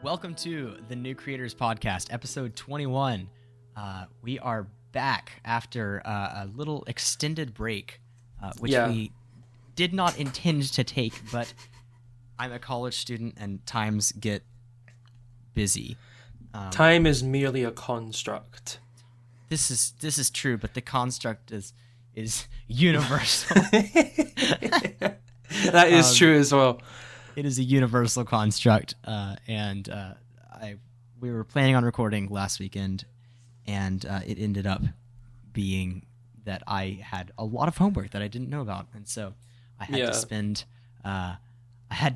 Welcome to the New Creators Podcast, episode 21. We are back after a little extended break, which we did not intend to take, but I'm a college student and times get busy. Time is merely a construct. This is true, but the construct is universal. That is true as well. It is a universal construct, and we were planning on recording last weekend, and it ended up being that I had a lot of homework that I didn't know about, and so I had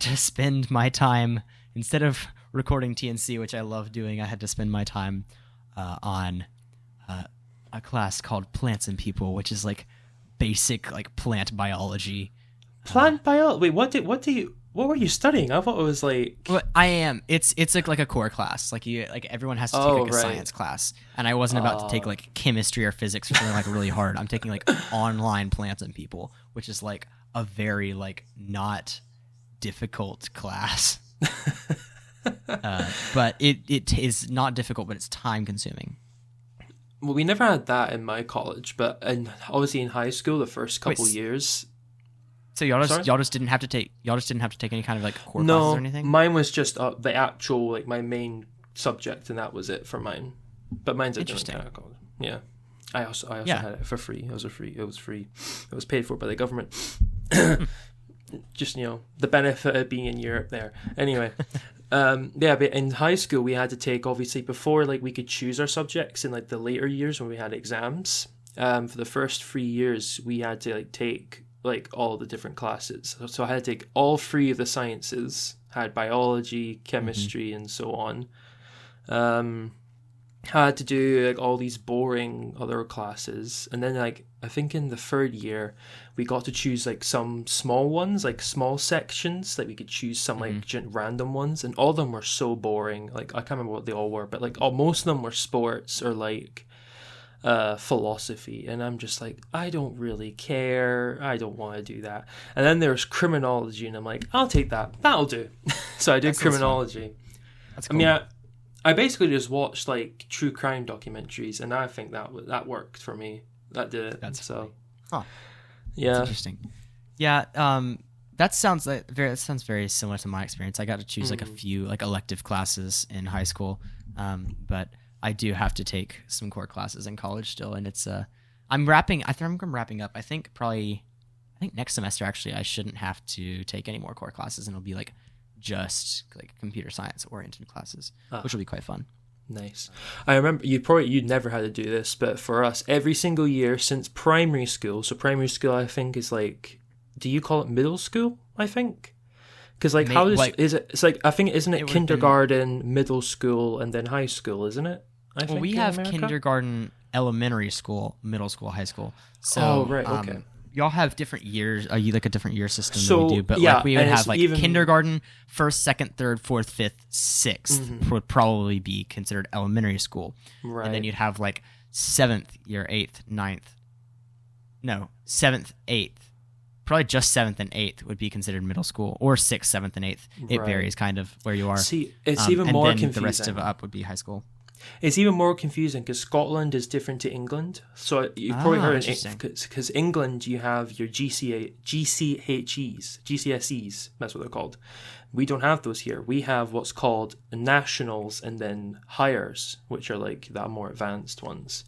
to spend my time, instead of recording TNC, which I love doing, I had to spend my time on a class called Plants and People, which is like basic like plant biology. Plant biology. Wait, what were you studying? I thought it was like. Well, I am. It's like a core class. Like everyone has to take a science class, and I wasn't about to take like chemistry or physics or something like really hard. I'm taking like online Plants and People, which is like a very like not difficult class. But it is not difficult, but it's time consuming. Well, we never had that in my college, but obviously in high school, the first couple years. So y'all just didn't have to take any kind of like core classes or anything? No, mine was just the actual like my main subject, and that was it for mine. But mine's a different kind of college. Yeah, I also had it for free. It was free. It was paid for by the government. Just the benefit of being in Europe there. Anyway, but in high school we had to take, obviously before like we could choose our subjects in like the later years when we had exams. For the first 3 years we had to like take like all the different classes. So I had to take all three of the sciences, had biology, chemistry, and so on. Had to do like all these boring other classes, and then like I think in the third year we got to choose like some small ones, like small sections, like we could choose some like random ones, and all of them were so boring. Like I can't remember what they all were, but like most of them were sports or like philosophy, and I'm just like, I don't really care, I don't want to do that. And then there's criminology, and I'm like, I'll take that'll do. So I did criminology. That's cool. I mean, I basically just watched like true crime documentaries, and I think that worked for me. That did it. That's so yeah, that's interesting. Yeah, that sounds very similar to my experience. I got to choose like a few like elective classes in high school, but I do have to take some core classes in college still, and it's I'm wrapping up. I think next semester actually I shouldn't have to take any more core classes, and it'll be like just like computer science oriented classes, which will be quite fun. Nice. I remember you'd never had to do this, but for us, every single year since primary school. So primary school, I think, is like, do you call it middle school? I think. Because like, is it? It's like, I think, isn't it kindergarten, middle school, and then high school, isn't it? I think we have kindergarten, elementary school, middle school, high school. So, okay. Y'all have different years. Are you like a different year system than we do? But like we would have like kindergarten, first, second, third, fourth, fifth, sixth would probably be considered elementary school. Right. And then you'd have like seventh, eighth. Probably just seventh and eighth would be considered middle school, or sixth, seventh, and eighth. It varies kind of where you are. See, it's even more confusing. And then the rest of it up would be high school. It's even more confusing because Scotland is different to England. So you've probably heard because England you have your GCSEs, that's what they're called. We don't have those here. We have what's called nationals and then highers, which are like the more advanced ones.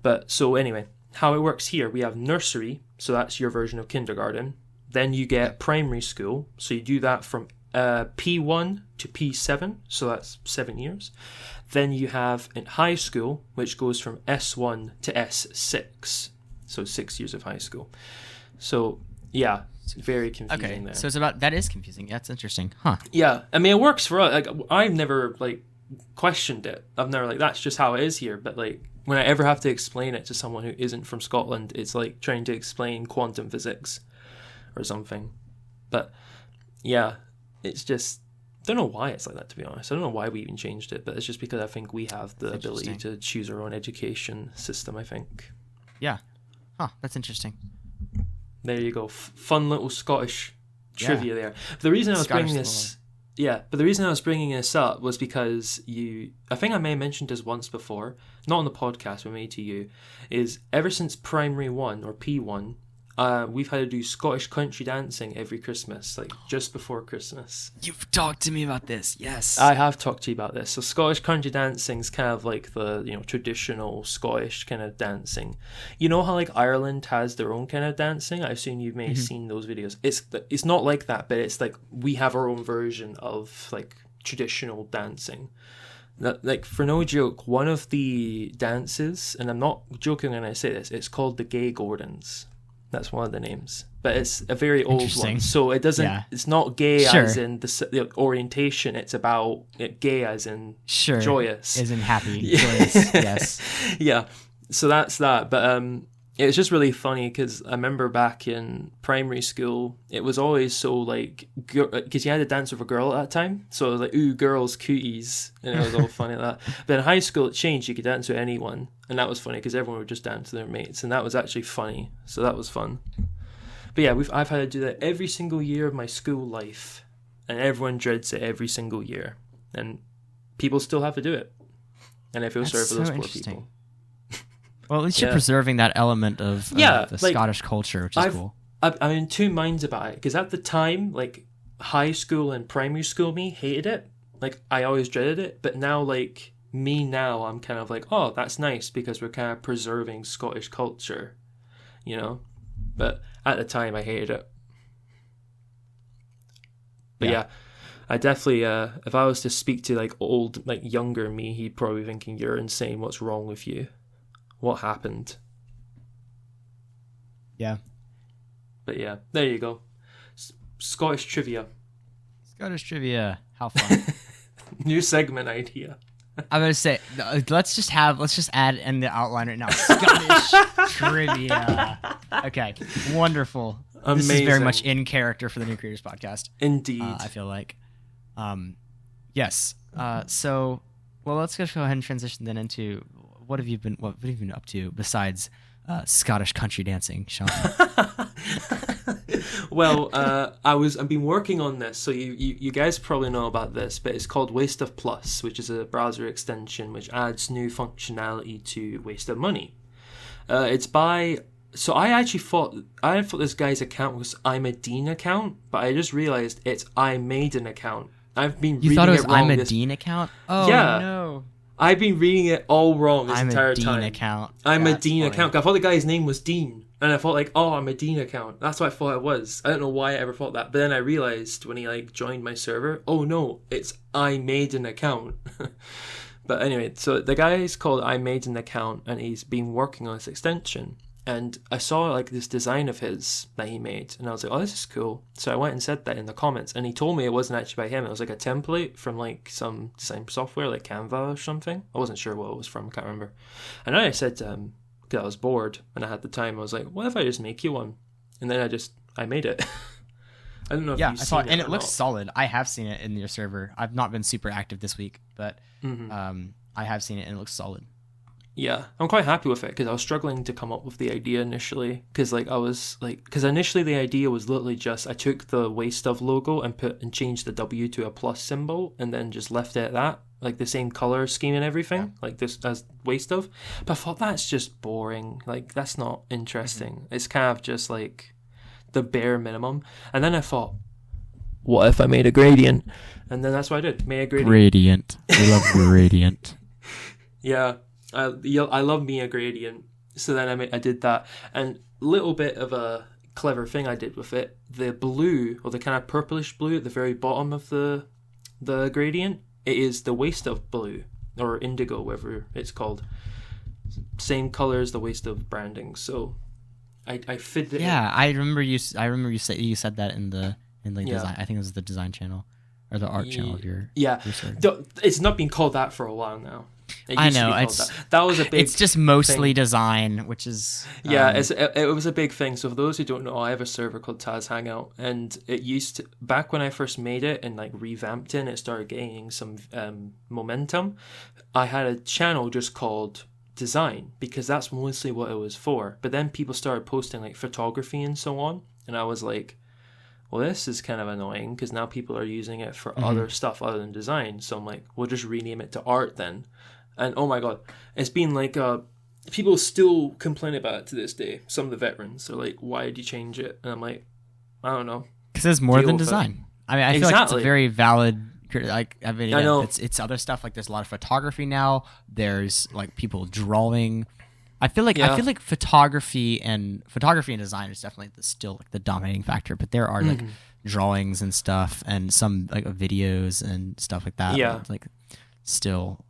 But so anyway, how it works here, we have nursery, so that's your version of kindergarten. Then you get primary school, so you do that from P1 to P7, so that's 7 years. Then you have in high school, which goes from S1 to S6, so 6 years of high school. So yeah, it's very confusing there. So that is confusing. That's interesting, huh? Yeah, I mean it works for us. Like I've never like questioned it. I've never like that's just how it is here. But like when I ever have to explain it to someone who isn't from Scotland, it's like trying to explain quantum physics or something. But yeah, it's just, I don't know why it's like that, to be honest. I don't know why we even changed it, but it's just because I think we have the ability to choose our own education system, I think. Yeah. Huh, that's interesting. There you go. Fun little Scottish trivia there. The reason I was bringing this Yeah, but the reason I was bringing this up was because I think I may have mentioned this once before, not on the podcast, but maybe to you, is ever since primary 1 or P1, we've had to do Scottish country dancing every Christmas, like just before Christmas. You've talked to me about this, yes. I have talked to you about this. So Scottish country dancing is kind of like the traditional Scottish kind of dancing. You know how like Ireland has their own kind of dancing? I assume you may have seen those videos. It's not like that, but it's like we have our own version of like traditional dancing. Like, for no joke, one of the dances, and I'm not joking when I say this, it's called the Gay Gordons. That's one of the names, but it's a very old one. So it doesn't. Yeah. It's not gay as in the orientation. It's about gay as in joyous, as in happy, joyous. Yes. Yeah. So that's that. But it's just really funny because I remember back in primary school, it was always so like because you had to dance with a girl at that time, so it was like ooh girls cooties, and it was all funny like that. But in high school, it changed. You could dance with anyone. And that was funny because everyone would just dance to their mates, and that was actually funny. So that was fun. But yeah, I've had to do that every single year of my school life, and everyone dreads it every single year, and people still have to do it. And I feel sorry for those poor people. Well, at least you're preserving that element of the like, Scottish culture, which is cool. I'm in two minds about it because at the time, like high school and primary school, me hated it. Like I always dreaded it, but now like. Now I'm kind of like, oh, that's nice because we're kind of preserving Scottish culture, you know. But at the time, I hated it. But yeah I definitely, if I was to speak to like younger me, he'd probably be thinking, "You're insane. What's wrong with you? What happened?" Yeah. But yeah, there you go. Scottish trivia. Scottish trivia. How fun. New segment idea. I'm gonna say, let's just add in the outline right now. Scottish trivia. Okay, wonderful. Amazing. This is very much in character for the New Creators Podcast. Indeed, I feel like, yes. So, well, let's just go ahead and transition then into what have you been up to besides Scottish country dancing, Sean? Well, I've been working on this, so you guys probably know about this, but it's called Waste of Plus, which is a browser extension which adds new functionality to Waste of Money. So I thought this guy's account was I'm a Dean account, but I just realized it's I made an account. I've been reading it wrong. You thought it was I'm a Dean account? Oh yeah. No. I've been reading it all wrong this entire time. I'm a Dean account. I'm a Dean account. I thought the guy's name was Dean. And I thought like, oh, I'm a Dean account. That's what I thought it was. I don't know why I ever thought that. But then I realized when he like joined my server, oh no, it's I made an account. But anyway, so the guy's called I made an account and he's been working on this extension. And I saw like this design of his that he made, and I was like, "Oh, this is cool." So I went and said that in the comments, and he told me it wasn't actually by him. It was like a template from like some design software, like Canva or something. I wasn't sure what it was from. I can't remember. And then I said to him, because I was bored and I had the time, I was like, "What if I just make you one?" And then I made it. I don't know if you've seen it, and it looks solid. I have seen it in your server. I've not been super active this week, but I have seen it and it looks solid. Yeah, I'm quite happy with it because I was struggling to come up with the idea initially. Because initially the idea was literally just I took the Waste of logo and changed the W to a plus symbol and then just left it at that, like the same color scheme and everything, like this as Waste of. But I thought that's just boring. Like that's not interesting. Mm-hmm. It's kind of just like the bare minimum. And then I thought, what if I made a gradient? And then that's what I did. Made a gradient. Gradient. I love gradient. Yeah. I love me a gradient, so then I did that, and little bit of a clever thing I did with it. The blue or the kind of purplish blue at the very bottom of the gradient, it is the Waste of blue or indigo, whatever it's called. Same color as the Waste of branding, so I fit it. Yeah, I remember you said that in the design. I think it was the design channel or the art channel of your server. It's not been called that for a while now. I know that was a big. It's just mostly design, which is it was a big thing. So for those who don't know, I have a server called Taz Hangout, and it used to, back when I first made it and like revamped it, and it started gaining some momentum. I had a channel just called Design because that's mostly what it was for. But then people started posting like photography and so on, and I was like, well, this is kind of annoying because now people are using it for other stuff other than design. So I'm like, we'll just rename it to art then. And oh my god, it's been like people still complain about it to this day. Some of the veterans are like, why did you change it? And I'm like, I don't know. Because it's more than design. I mean, I feel like it's a very valid. Like, I mean, I know. It's other stuff. Like, there's a lot of photography now. There's like people drawing. I feel like photography and design is definitely still like the dominating factor. But there are like drawings and stuff, and some like videos and stuff like that. Yeah, like still.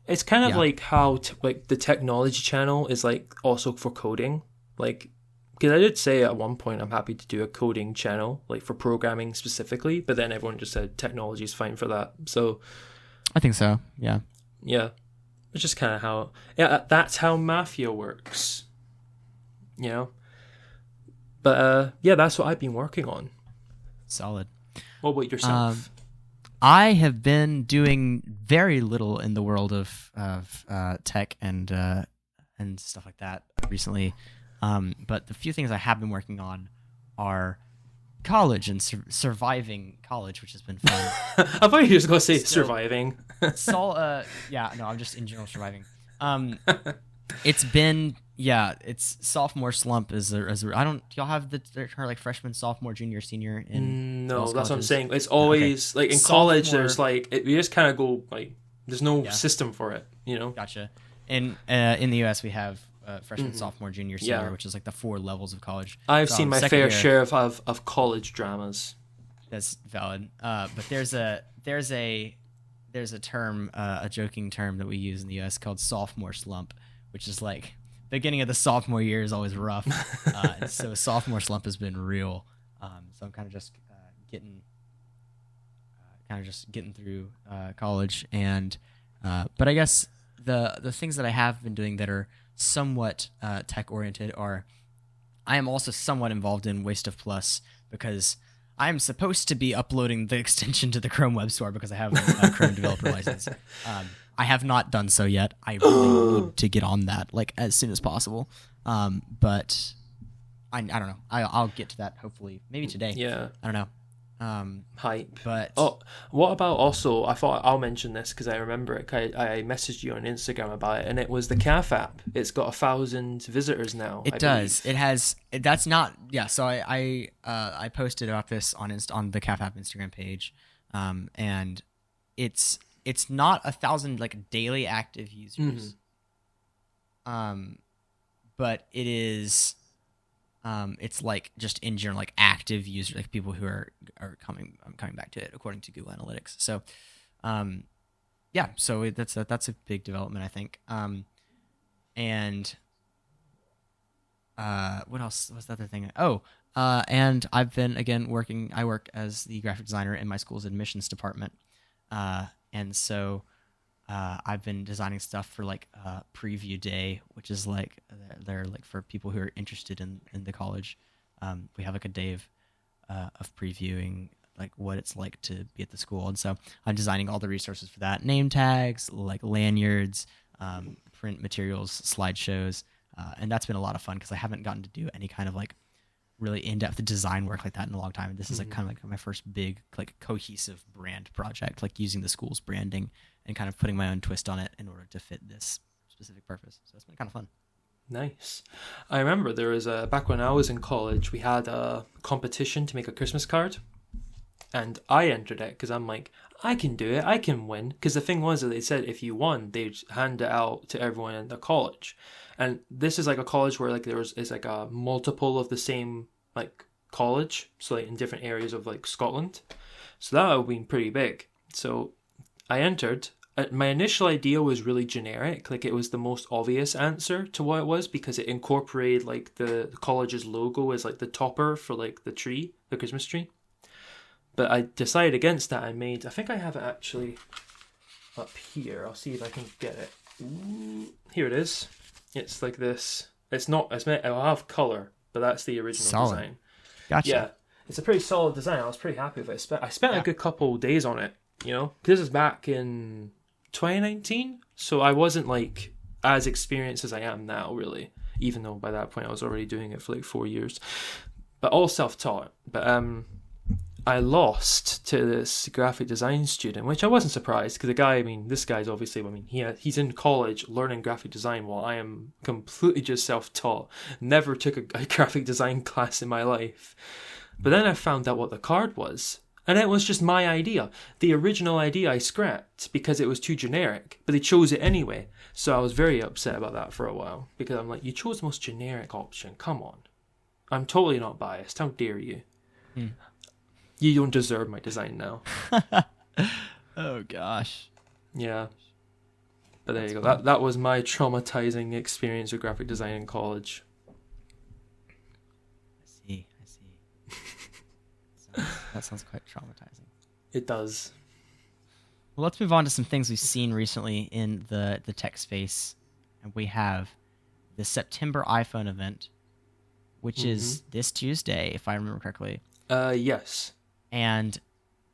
It's kind of like how like the technology channel is like also for coding, like. Because I did say at one point I'm happy to do a coding channel, like for programming specifically, but then everyone just said technology is fine for that. So I think so, yeah. Yeah. It's just kind of how... Yeah, that's how Mafia works. You know? But, yeah, that's what I've been working on. Solid. What about yourself? I have been doing very little in the world of tech and stuff like that recently. But the few things I have been working on are college and surviving college, which has been fun. I thought you were just going to say surviving. I'm just in general surviving. It's been, it's sophomore slump do y'all have the term like freshman, sophomore, junior, senior in No, that's what I'm saying. It's always, like in college, there's like, you just kind of go, like, there's no system for it, you know? Gotcha. In the US, we have freshman, sophomore, junior, senior, which is like the 4 levels of college. I've seen my fair share of college dramas. That's valid. But there's a term, a joking term that we use in the US called sophomore slump, which is like the beginning of the sophomore year is always rough. And so sophomore slump has been real. So I'm kind of just getting through college, and but I guess the things that I have been doing that are somewhat tech oriented are I am also somewhat involved in Waste of Plus because I am supposed to be uploading the extension to the Chrome Web Store because I have a Chrome developer license. I have not done so yet. I really need to get on that like as soon as possible. But I don't know. I'll get to that hopefully maybe today. Yeah. I don't know. Hype. But what about also? I thought I'll mention this because I remember it. I messaged you on Instagram about it, and it was the CAF app. It's got 1,000 visitors now. It does. Believe. It has. That's not. Yeah. So I posted about this on the CAF app Instagram page, and it's not 1,000 like daily active users. But it is. It's like just in general, like active users, like people who are coming back to it according to Google Analytics. So, so that's a big development, I think. And what else was the other thing? And I've been again working. I work as the graphic designer in my school's admissions department, and so. I've been designing stuff for like preview day, which is like they're like for people who are interested in the college. We have like a day of previewing like what it's like to be at the school, and so I'm designing all the resources for that: name tags, like lanyards, print materials, slideshows, and that's been a lot of fun because I haven't gotten to do any kind of like really in-depth design work like that in a long time. And this is like kind of like my first big like cohesive brand project, like using the school's branding and kind of putting my own twist on it in order to fit this specific purpose. So it's been kind of fun. Nice. I remember there was back when I was in college, we had a competition to make a Christmas card, and I entered it because I'm like, I can do it, I can win. Because the thing was that they said if you won, they'd hand it out to everyone in the college. And this is like a college where like is like a multiple of the same like college, so like in different areas of like Scotland. So that would have been pretty big. So I entered. My initial idea was really generic, like it was the most obvious answer to what it was because it incorporated like the college's logo as like the topper for like the tree, the Christmas tree. But I decided against that. I think I have it actually up here. I'll see if I can get it. Ooh, here it is. It's like this. It'll have color, but that's the original design. Gotcha. Yeah, it's a pretty solid design. I was pretty happy with it. I spent a good couple days on it, you know. This is back in 2019, so I wasn't like as experienced as I am now, really. Even though by that point I was already doing it for like 4 years. but all self-taught. But I lost to this graphic design student, which I wasn't surprised because the guy, this guy's obviously, he's in college learning graphic design while I am completely just self-taught. Never took a graphic design class in my life. But then I found out what the card was. And it was just my idea. The original idea I scrapped because it was too generic, but they chose it anyway. So I was very upset about that for a while because I'm like, you chose the most generic option. Come on. I'm totally not biased. How dare you? You don't deserve my design now. Oh, gosh. Yeah. But there you go. That was my traumatizing experience with graphic design in college. I see. That sounds quite traumatizing. It does. Well, let's move on to some things we've seen recently in the tech space. And we have the September iPhone event, which is this Tuesday, if I remember correctly. Yes. And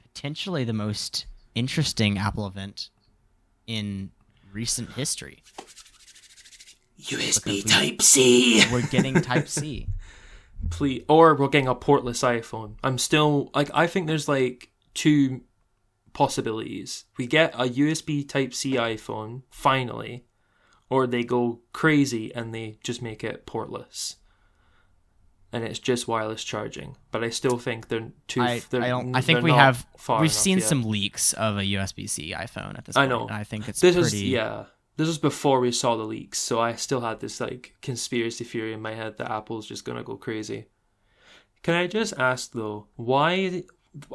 potentially the most interesting Apple event in recent history. USB Type-C! We're getting Type-C. Please, or we're getting a portless iPhone. I'm still, I think there's, two possibilities. We get a USB Type-C iPhone, finally, or they go crazy and they just make it portless. And it's just wireless charging, but I still think they're too. I think we've seen some leaks of a USB-C iPhone at this point. I know. And I think it's This was before we saw the leaks, so I still had this conspiracy theory in my head that Apple's just gonna go crazy. Can I just ask though, why,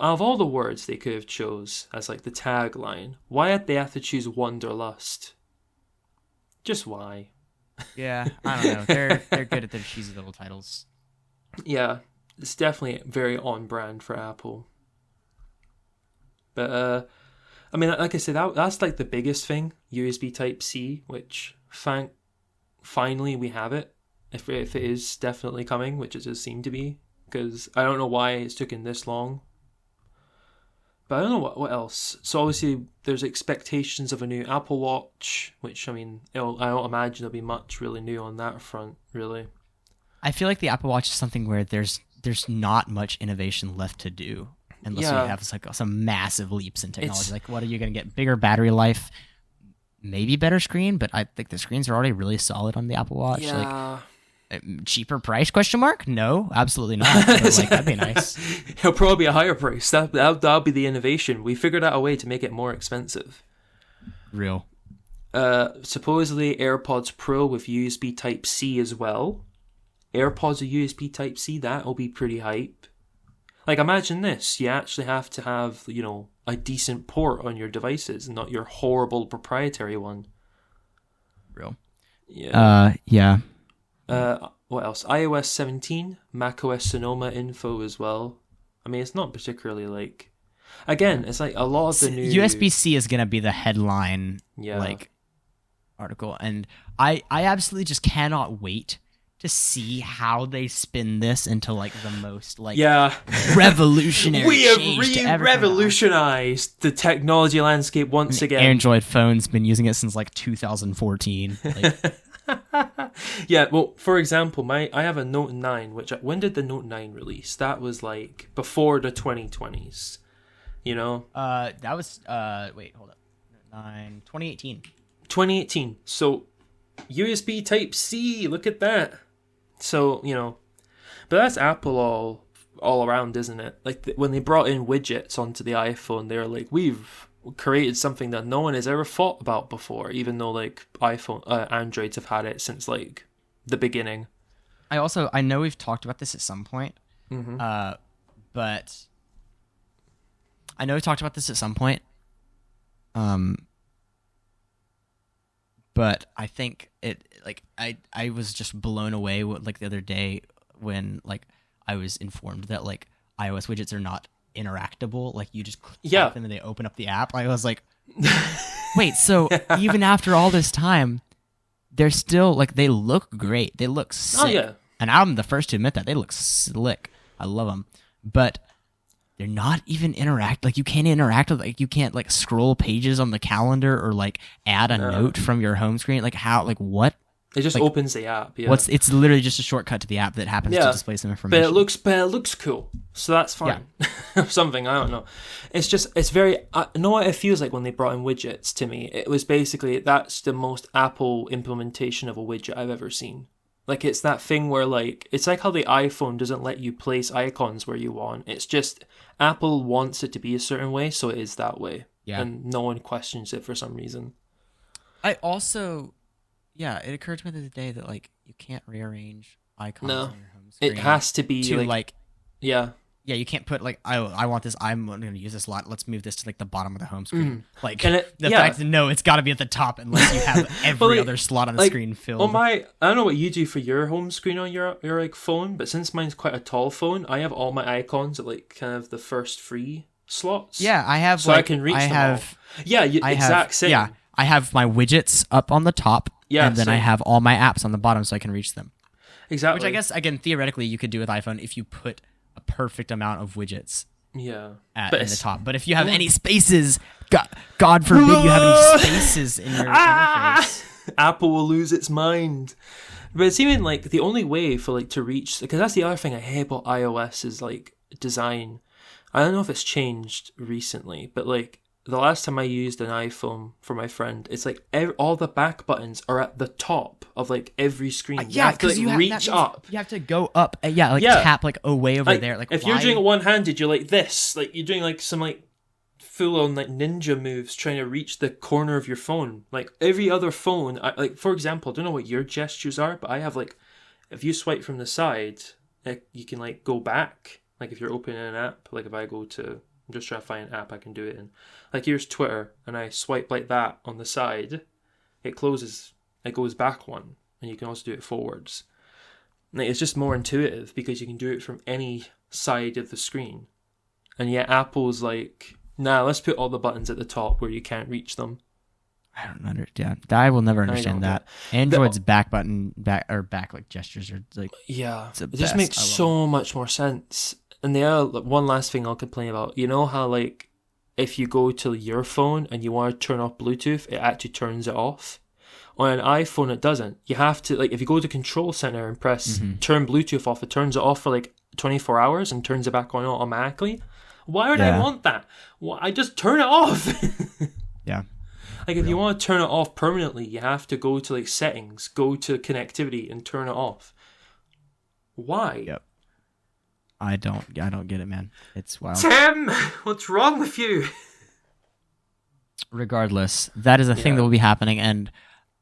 out of all the words they could have chose as the tagline, why did they have to choose Wanderlust? Just why? Yeah, I don't know. They're good at their cheesy little titles. Yeah, it's definitely very on brand for Apple. But like I said, that's the biggest thing, USB Type-C, which finally we have it. If it is definitely coming, which it does seem to be, because I don't know why it's taken this long. But I don't know what else. So obviously there's expectations of a new Apple Watch, which I don't imagine there'll be much really new on that front, really. I feel like the Apple Watch is something where there's not much innovation left to do unless you have some massive leaps in technology. What are you going to get? Bigger battery life, maybe better screen, but I think the screens are already really solid on the Apple Watch. Yeah. Cheaper price? Question mark? No, absolutely not. But, that'd be nice. It'll probably be a higher price. That'll be the innovation. We figured out a way to make it more expensive. Real. Supposedly AirPods Pro with USB Type-C as well. AirPods with USB Type-C, that'll be pretty hype. Imagine this. You actually have to have, a decent port on your devices and not your horrible proprietary one. Real. Yeah. Yeah. What else? iOS 17, macOS Sonoma info as well. It's not particularly again, it's a lot of the new USB-C is gonna be the headline article, and I absolutely just cannot wait to see how they spin this into the most revolutionary. We have revolutionized the technology landscape once again. Android phone's been using it since 2014. Yeah, well, for example, I have a Note 9, when did the Note 9 release? That was before the 2020s, that was wait, hold up. 2018. 2018. So USB Type-C, look at that. So, but that's Apple all around, isn't it? When they brought in widgets onto the iPhone, they were we've created something that no one has ever thought about before, even though Androids have had it since the beginning. I know we've talked about this at some point, but but I think it I was just blown away the other day when I was informed that iOS widgets are not interactable. You just click them and they open up the app. I was wait, so even after all this time, they're still they look great. They look sick. Oh yeah. And I'm the first to admit that they look slick. I love them, but they're not even you can't interact with you can't scroll pages on the calendar or add a note from your home screen. How what? It just opens the app. Yeah. It's literally just a shortcut to the app that happens to display some information. But it looks cool, so that's fine. Yeah. Something, I don't know. It's very. I know what it feels like when they brought in widgets. To me, it was basically that's the most Apple implementation of a widget I've ever seen. Like it's that thing where like it's like how the iPhone doesn't let you place icons where you want. It's just Apple wants it to be a certain way, so it is that way. Yeah. And no one questions it for some reason. I also. Yeah, it occurred to me the other day that like you can't rearrange icons on your home screen. It has to be yeah. Yeah, you can't put like I want this. I'm going to use this a lot. Let's move this to like the bottom of the home screen. Like the fact that no, it's got to be at the top unless you have every other slot on the screen filled. I don't know what you do for your home screen on your like phone, but since mine's quite a tall phone, I have all my icons at like kind of the first 3 slots. Yeah, I have. So I can reach them all. Yeah, exact same. Yeah, I have my widgets up on the top. Yeah, and then I have all my apps on the bottom so I can reach them. Exactly. Which I guess, again, theoretically, you could do with iPhone if you put a perfect amount of widgets in the top. But if you have any spaces, God forbid you have any spaces in your interface. Apple will lose its mind. But it's even like the only way for like to reach, because that's the other thing I hate about iOS is like design. I don't know if it's changed recently, but like the last time I used an iPhone for my friend, it's like all the back buttons are at the top of like every screen. You have to like reach up. You have to go up. Tap like way over there. Like if you're doing it one-handed, you're like this. Like you're doing like some like full-on like ninja moves trying to reach the corner of your phone. Like every other phone, like for example, I don't know what your gestures are, but I have like if you swipe from the side, you can like go back. Like if you're opening an app, like if I go to. I'm just trying to find an app I can do it in. Like here's Twitter, and I swipe like that on the side. It closes. It goes back one, and you can also do it forwards. Like, it's just more intuitive because you can do it from any side of the screen. And yet Apple's like, nah, let's put all the buttons at the top where you can't reach them. I don't understand. I will never understand that. Android's back like gestures are like it just makes so much more sense. And the other one last thing I'll complain about, you know how like if you go to your phone and you want to turn off Bluetooth, it actually turns it off. On an iPhone, it doesn't. You have to like if you go to Control Center and press turn Bluetooth off, it turns it off for like 24 hours and turns it back on automatically. Why would I want that? Well, I just turn it off. Yeah. Like if you want to turn it off permanently, you have to go to like settings, go to connectivity, and turn it off. Why? Yep. I don't get it, man. It's wild. Tim, what's wrong with you? Regardless, that is a thing that will be happening, and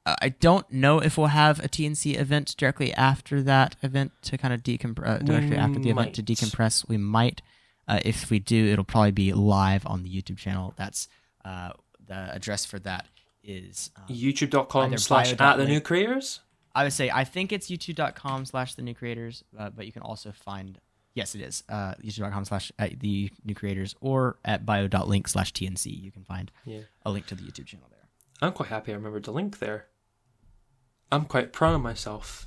I don't know if we'll have a TNC event directly after that event to kind of decompress. Directly after the event to decompress, we might. If we do, it'll probably be live on the YouTube channel. That's the address for that is youtube.com/@thenewcreators. I would say I think it's youtube.com/thenewcreators, but you can also find. Yes, it is. youtube.com/thenewcreators or at bio.link/TNC. You can find a link to the YouTube channel there. I'm quite happy I remembered the link there. I'm quite proud of myself.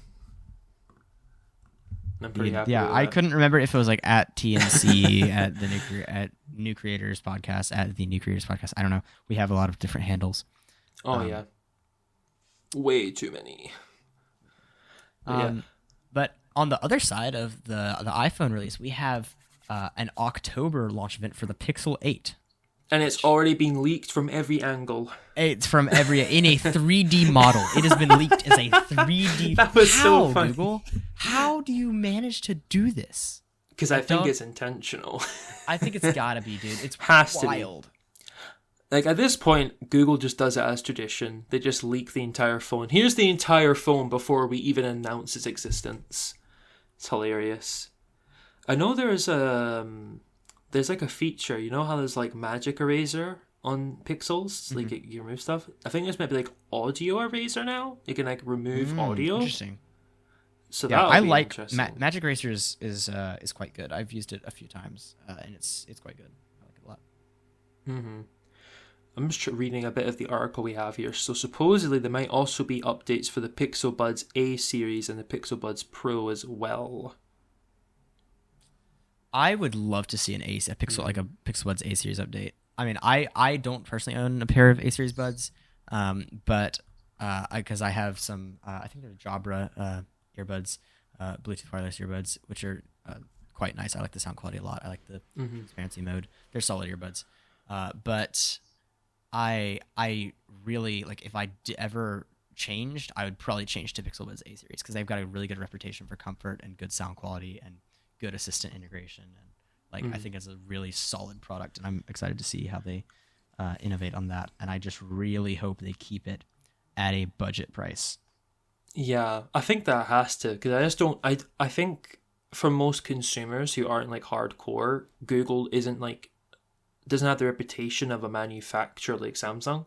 I'm pretty happy with that. I couldn't remember if it was like at TNC, at New Creators Podcast, at the New Creators Podcast. I don't know. We have a lot of different handles. Oh, yeah. Way too many. But on the other side of the iPhone release, we have an October launch event for the Pixel 8. And it's already been leaked from every angle. It's from in a 3D model. It has been leaked as a 3D. That was so funny. Google, how do you manage to do this? Because I think it's intentional. I think it's gotta be, dude. It's wild. Like at this point, Google just does it as tradition. They just leak the entire phone. Here's the entire phone before we even announce its existence. It's hilarious. I know there's like a feature. You know how there's like magic eraser on Pixels? Like you remove stuff. I think there's maybe like audio eraser now. You can like remove audio. Interesting. So yeah, I like Magic Eraser is quite good. I've used it a few times, and it's quite good. I like it a lot. Mm-hmm. I'm just reading a bit of the article we have here. So supposedly there might also be updates for the Pixel Buds A series and the Pixel Buds Pro as well. I would love to see a Pixel Buds A series update. I mean, I don't personally own a pair of A series buds, but because I have some, I think they're Jabra earbuds, Bluetooth wireless earbuds, which are quite nice. I like the sound quality a lot. I like the transparency mode. They're solid earbuds. But I really like, if I ever changed, I would probably change to Pixel Buds A series because they've got a really good reputation for comfort and good sound quality and good assistant integration. And like, I think it's a really solid product, and I'm excited to see how they innovate on that. And I just really hope they keep it at a budget price. Yeah, I think that has to, because I just don't. I think for most consumers who aren't like hardcore, Google isn't like, doesn't have the reputation of a manufacturer like Samsung.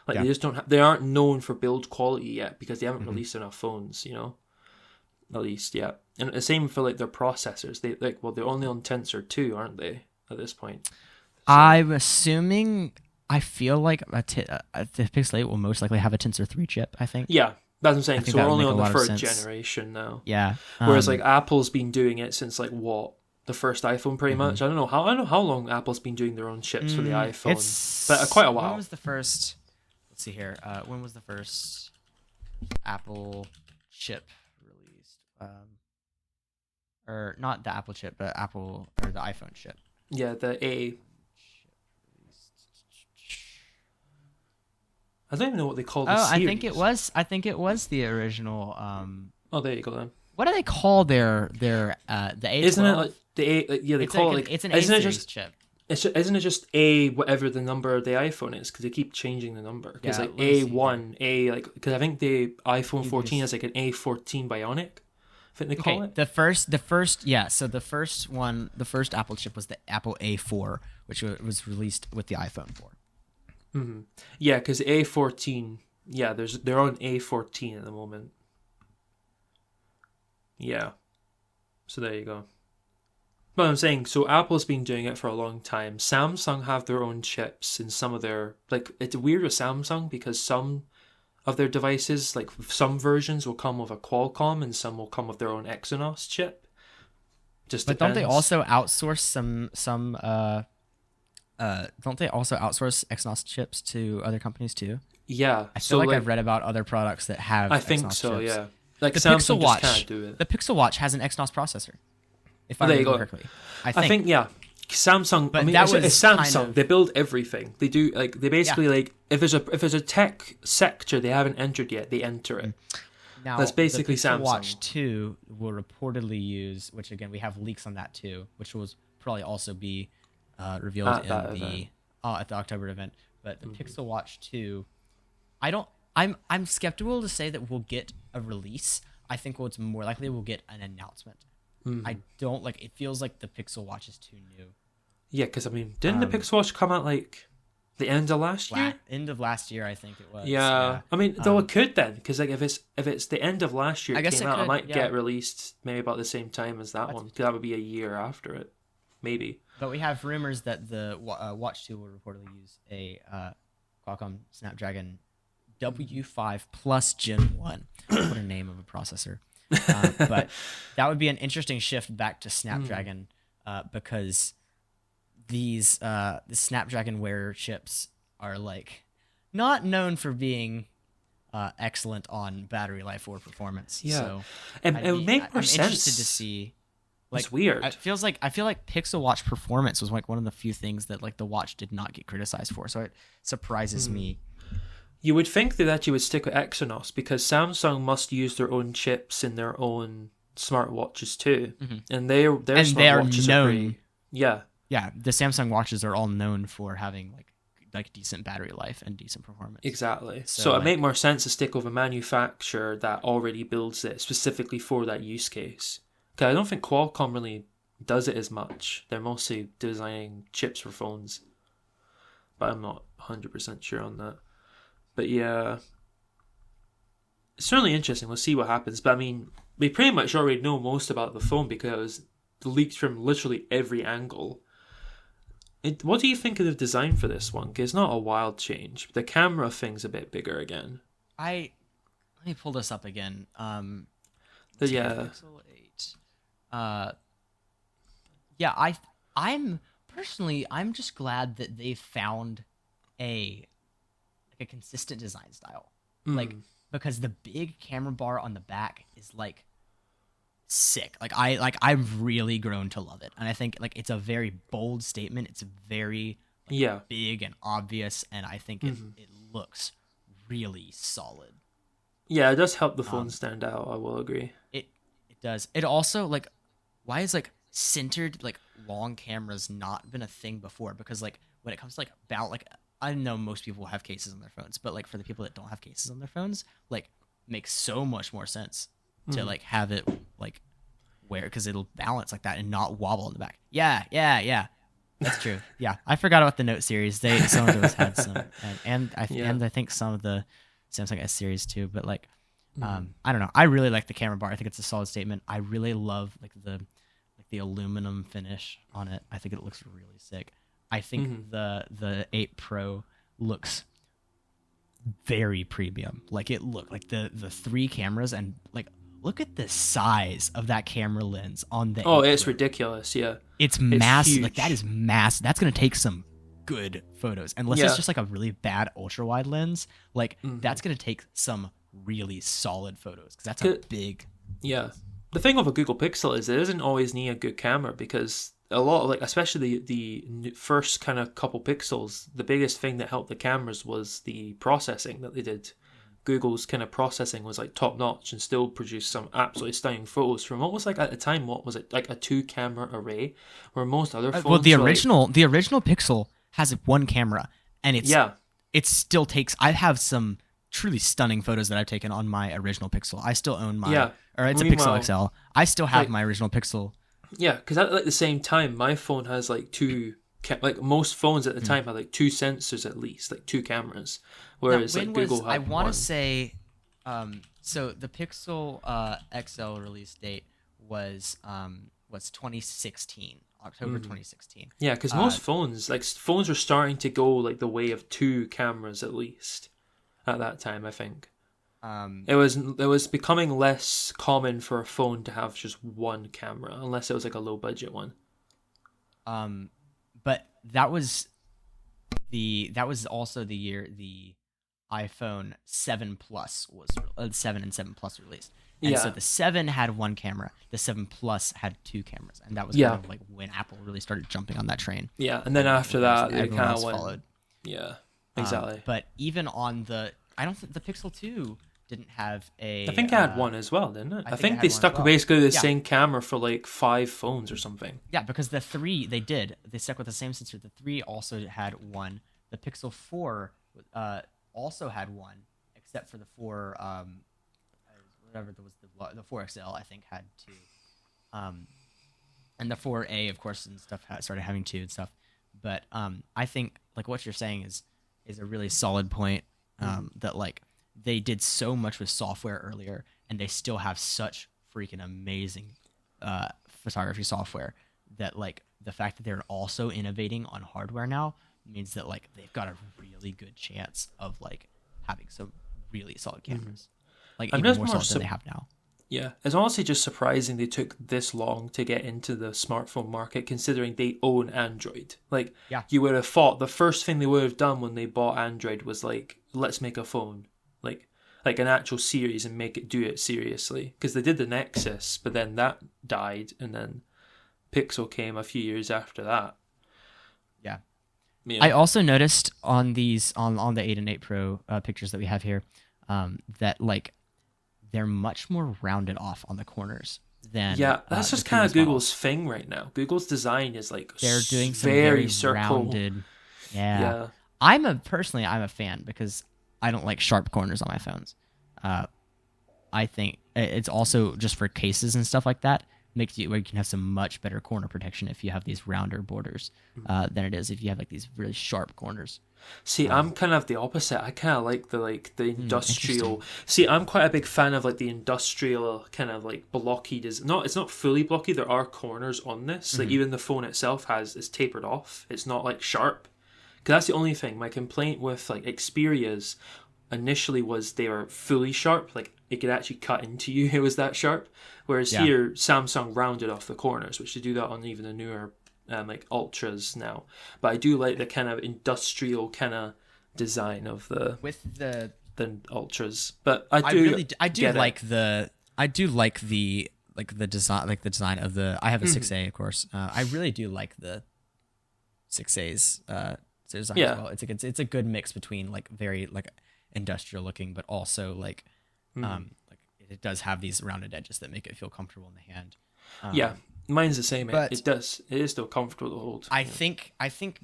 Like they just don't. They aren't known for build quality yet because they haven't released enough phones. You know, at least yet. And the same for like their processors. They like, well, they're only on Tensor 2, aren't they? At this point. So, I'm assuming. I feel like the Pixel 8 will most likely have a Tensor 3 chip. I think. Yeah. That's what I'm saying. So we're only on the first sense. generation now. Yeah. Whereas like Apple's been doing it since like what? The first iPhone pretty much. I don't know how long Apple's been doing their own chips for the iPhone. But quite a while. When was the first, let's see here. When was the first Apple chip released? Or not the Apple chip, but the iPhone chip. Yeah, the A. I don't even know what they call the series. I think it was the original. Oh, there you go then. What do they call their the A12? Isn't it like the A? Yeah, they call it like. It's an A series chip. Isn't it just A whatever the number of the iPhone is? Because they keep changing the number. Because like A1, A like, because I think the iPhone 14 has like an A14 Bionic. I think they call it. The first yeah. So the first Apple chip was the Apple A4, which was released with the iPhone 4. Mm-hmm. Yeah, because A14. Yeah, they're on A14 at the moment. Yeah. So there you go. But I'm saying, so Apple's been doing it for a long time. Samsung have their own chips in some of their, like, it's weird with Samsung because some of their devices, like some versions will come with a Qualcomm and some will come with their own Exynos chip. Just but depends. Don't they also outsource don't they also outsource Exynos chips to other companies too? Yeah. I feel like I've read about other products that have I think Exynos so, chips. yeah. Like the Samsung Pixel Watch, just can't do it. The Pixel Watch has an Exynos processor. If I there you remember go. correctly. I think yeah. Samsung, but I mean, that it's Samsung. They build everything. They do like they basically like if there's a tech sector they haven't entered yet, they enter it. Now, that's basically the Pixel Samsung. Watch 2 will reportedly use, which again we have leaks on that too, which will probably also be revealed at the October event. But the Pixel Watch 2, I'm skeptical to say that we'll get a release. I think what's more likely we'll get an announcement. I don't like. It feels like the Pixel Watch is too new. Yeah, because I mean, didn't the Pixel Watch come out like the end of last year? End of last year, I think it was. Yeah. I mean, though it could then, because like if it's the end of last year, it came out, it might get released maybe about the same time as that one. Because that would be a year after it, maybe. But we have rumors that the Watch 2 will reportedly use a Qualcomm Snapdragon W5 Plus Gen 1. What a name of a processor. But that would be an interesting shift back to Snapdragon because the Snapdragon Wear chips are like not known for being excellent on battery life or performance. Yeah, so and it would make more sense. I'm interested to see. Like, it's weird. I feel like Pixel Watch performance was like one of the few things that like the watch did not get criticized for. So it surprises me. You would think that you would stick with Exynos because Samsung must use their own chips in their own smartwatches too, and their smartwatches are pretty, yeah. The Samsung watches are all known for having like decent battery life and decent performance. Exactly. So it make more sense to stick with a manufacturer that already builds it specifically for that use case. Because I don't think Qualcomm really does it as much. They're mostly designing chips for phones, but I'm not 100% sure on that. But yeah, it's certainly interesting. We'll see what happens. But I mean, we pretty much already know most about the phone because it leaked from literally every angle. What do you think of the design for this one? Because it's not a wild change. The camera thing's a bit bigger again. Let me pull this up again. Pixel 8. I'm just glad that they found a consistent design style. like because the big camera bar on the back is like sick. I've really grown to love it, and I think like it's a very bold statement. It's very Yeah. big and obvious, and I think it looks really solid. Yeah, it does help the phone stand out. I will agree. It does. It also like why is like centered like long cameras not been a thing before? Because like when it comes to like I know most people have cases on their phones, but like for the people that don't have cases on their phones, like makes so much more sense to like have it like where because it'll balance like that and not wobble in the back. Yeah. That's true. Yeah, I forgot about the Note series. Some of those had some, and I think some of the Samsung S series too. But like, I don't know. I really like the camera bar. I think it's a solid statement. I really love like the aluminum finish on it. I think it looks really sick. I think the 8 Pro looks very premium. Like it looked like the 3 cameras and like look at the size of that camera lens on the 8 it's Pro. ridiculous. Yeah. It's massive. Huge. Like that is massive. That's gonna take some good photos. Unless it's just like a really bad ultra wide lens. Like that's gonna take some really solid photos because that's a big. Yeah. The thing with a Google Pixel is it doesn't always need a good camera because a lot of like, especially the first kind of couple pixels, the biggest thing that helped the cameras was the processing that they did. Google's kind of processing was like top notch and still produced some absolutely stunning photos from what was like at the time, what was it, like a 2-camera array, where most other phones. Well, the original Pixel has 1 camera, and it still takes. I have some truly stunning photos that I've taken on my original Pixel. I still own my, or it's a Pixel XL. I still have my original Pixel. Yeah, because at like the same time, my phone has like 2. Like most phones at the time had like 2 sensors at least, like 2 cameras, whereas like Google had I want one. to say, so the Pixel XL release date was 2016, October 2016. Yeah, because most phones were starting to go like the way of 2 cameras at least at that time. I think it was becoming less common for a phone to have just 1 camera unless it was like a low budget one. But that was also the year the iPhone 7 Plus was 7 and 7 Plus released. And so the 7 had 1 camera, the 7 Plus had 2 cameras, and that was kind of like when Apple really started jumping on that train. Yeah, and then after that, they kind of followed. Yeah, exactly. But even on I don't think the Pixel 2 didn't have a. I think it had 1 as well, didn't it? I think they stuck with basically the same camera for like 5 phones or something. Yeah, because the 3 they stuck with the same sensor. The 3 also had 1. The Pixel 4 also had 1, except for the 4 whatever there was the 4 XL I think had 2. And the 4A of course and stuff started having 2 and stuff. But I think like what you're saying is a really solid point that like they did so much with software earlier, and they still have such freaking amazing photography software that like the fact that they're also innovating on hardware now means that like they've got a really good chance of like having some really solid cameras, like even more solid than they have now. Yeah, it's honestly just surprising they took this long to get into the smartphone market, considering they own Android. Like, you would have thought the first thing they would have done when they bought Android was like, let's make a phone. Like an actual series and do it seriously, because they did the Nexus, but then that died, and then Pixel came a few years after that. Yeah. I also noticed on these on the 8 and 8 Pro pictures that we have here that like they're much more rounded off on the corners than that's just kind of Google's thing right now. Google's design is like they're doing some very rounded. Yeah. I'm a fan because I don't like sharp corners on my phones. I think it's also just for cases and stuff like that. Makes you where you can have some much better corner protection if you have these rounder borders than it is if you have like these really sharp corners. See, I'm kind of the opposite. I kind of like the industrial. See, I'm quite a big fan of like the industrial kind of like blocky. It's not fully blocky. There are corners on this. Like even the phone itself is tapered off. It's not like sharp. Because that's the only thing. My complaint with like Xperia's initially was they were fully sharp. Like it could actually cut into you. It was that sharp. Whereas here, Samsung rounded off the corners, which they do that on even the newer like Ultras now. But I do like the kind of industrial kind of design of the... With the than Ultras. But I do like the design of the. I have a 6A, of course. I really do like the 6A's design as well. It's a good mix between like very like industrial looking, but also like like it does have these rounded edges that make it feel comfortable in the hand. Mine's the same. But it is still comfortable to hold. I think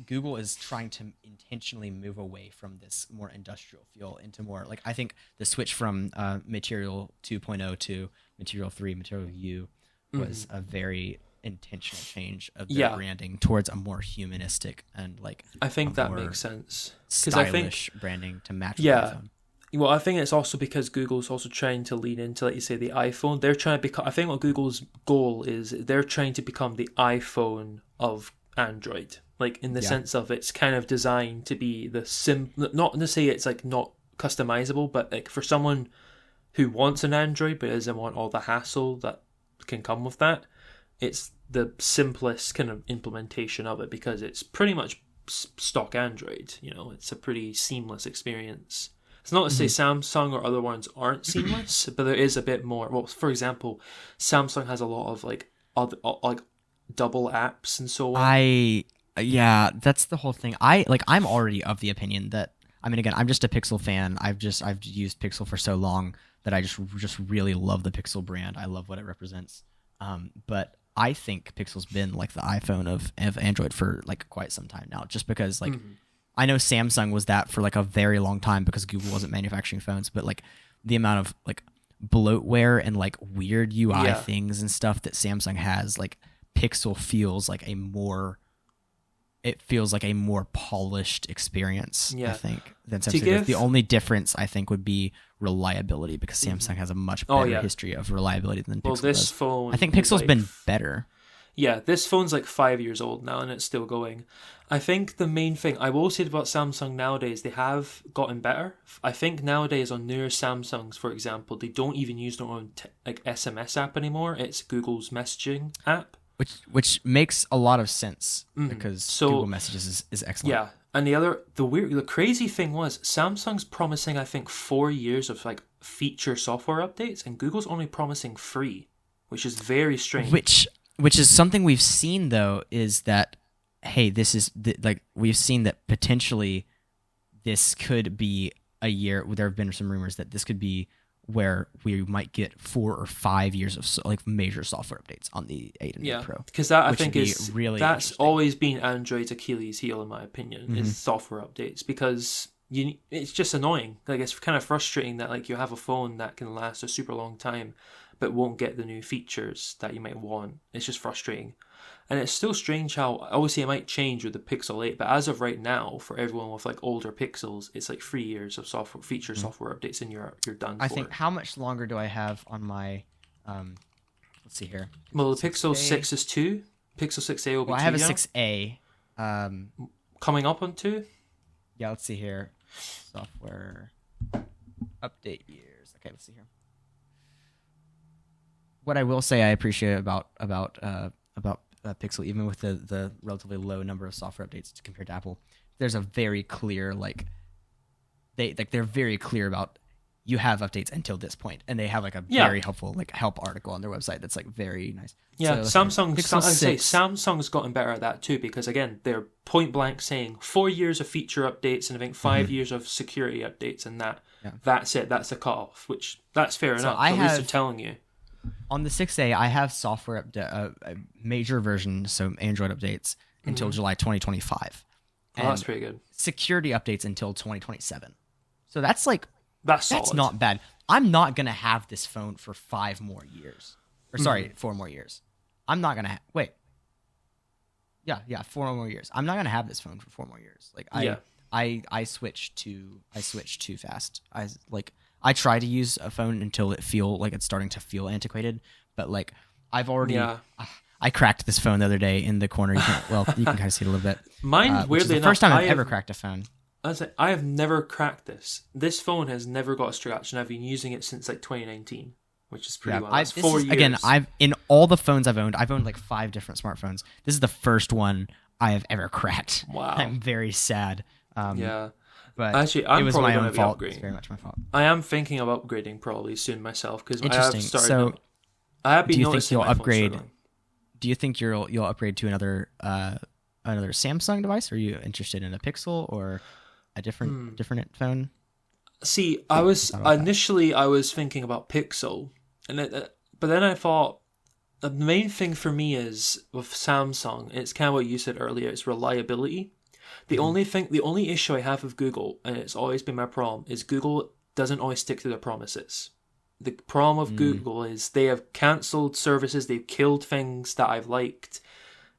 Google is trying to intentionally move away from this more industrial feel into more like, I think the switch from Material 2.0 to Material 3, Material U was a very intentional change of their branding towards a more humanistic and like, I think that makes sense, stylish branding to match with the iPhone. Well, I think it's also because Google's also trying to lean into, like you say, the iPhone. They're trying to become. I think what Google's goal is, they're trying to become the iPhone of Android, like in the sense of it's kind of designed to be not to say it's like not customizable, but like for someone who wants an Android but doesn't want all the hassle that can come with that, it's the simplest kind of implementation of it because it's pretty much stock Android. You know, it's a pretty seamless experience. It's not to say Samsung or other ones aren't seamless, but there is a bit more. Well, for example, Samsung has a lot of like other like double apps and so on. That's the whole thing. I'm already of the opinion that, I mean, again, I'm just a Pixel fan. I've used Pixel for so long that I just really love the Pixel brand. I love what it represents. But I think Pixel's been like the iPhone of Android for like quite some time now, just because like. I know Samsung was that for like a very long time because Google wasn't manufacturing phones, but like the amount of like bloatware and like weird UI things and stuff that Samsung has, like Pixel feels like a more polished experience, I think, than Samsung. The only difference I think would be reliability, because Samsung has a much better history of reliability than Pixel does. Phone, I think Pixel's been better. Yeah, this phone's like 5 years old now and it's still going. I think the main thing I will say about Samsung nowadays, they have gotten better. I think nowadays on newer Samsungs, for example, they don't even use their own like SMS app anymore. It's Google's messaging app. Which makes a lot of sense because Google Messages is excellent. Yeah, and the crazy thing was Samsung's promising, I think, 4 years of like feature software updates, and Google's only promising 3, which is very strange. Which is something we've seen, though, is that, hey, we've seen that potentially this could be a year. There have been some rumors that this could be where we might get 4 or 5 years of like major software updates on the 8 and 8 Pro. Because that I think is really that's always been Android's Achilles heel, in my opinion, is software updates, because it's just annoying. Like, it's kind of frustrating that like you have a phone that can last a super long time but won't get the new features that you might want. It's just frustrating. And it's still strange how, obviously it might change with the Pixel 8, but as of right now, for everyone with like older Pixels, it's like 3 years of software updates and you're done for. I think, how much longer do I have on my, let's see here. Well, the Pixel 6 is 2. Pixel 6a will be 2 I have a now. 6a. Coming up on 2? Yeah, let's see here. Software update years. Okay, let's see here. What I will say I appreciate about Pixel, even with the relatively low number of software updates compared to Apple, there's a very clear they're very clear about you have updates until this point, and they have like a very helpful like help article on their website that's like very nice. Yeah, so, Samsung's gotten better at that too, because again they're point blank saying 4 years of feature updates and I think 5 years of security updates, and that's it. That's the cutoff, which that's fair enough. At least they're telling you. On the 6A, I have software major version, so Android updates until July 2025. Oh, that's pretty good. Security updates until 2027. So that's solid. Not bad. I'm not gonna have this phone for 5 more years, or sorry, 4 more years. I'm not gonna wait. Yeah, 4 more years. I'm not gonna have this phone for 4 more years. Like I switched too fast. I try to use a phone until it's starting to feel antiquated, but like I've already I cracked this phone the other day in the corner. You can kind of see it a little bit. Mine, weirdly enough, the first time I've ever cracked a phone. I have never cracked this. This phone has never got a scratch, and I've been using it since like 2019, which is pretty well. That's 4 years. Again, in all the phones I've owned like 5 different smartphones. This is the first one I have ever cracked. Wow. I'm very sad. Yeah. but Actually, it I'm was probably my going own to be fault. upgrading. It's very much my fault. I am thinking of upgrading probably soon myself because I have Interesting. started. So, I have been do you think noticing you'll my phone upgrade? struggling. Do you think you'll upgrade to another Samsung device? Are you interested in a Pixel or a different phone? See, Thought about that. initially I was thinking about Pixel, but then I thought the main thing for me is with Samsung. It's kind of what you said earlier. It's reliability. The only issue I have with Google, and it's always been my problem, is Google doesn't always stick to their promises. The problem with Google is they have cancelled services, they've killed things that I've liked.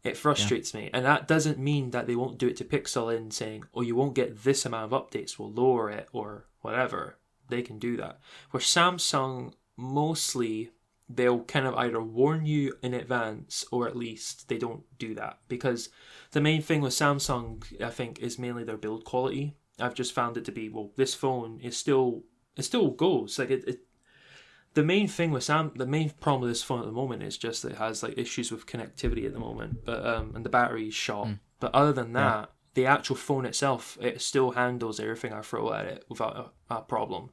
It frustrates me. And that doesn't mean that they won't do it to Pixel in saying, oh, you won't get this amount of updates, we'll lower it or whatever. They can do that. Where Samsung, mostly, they'll kind of either warn you in advance or at least they don't do that. Because the main thing with Samsung, I think, is mainly their build quality. I've just found it to be, well, this phone is still, it still goes. Like the main thing with the main problem with this phone at the moment is just that it has like issues with connectivity at the moment, but and the battery is shot. But other than that, the actual phone itself, it still handles everything I throw at it without a problem.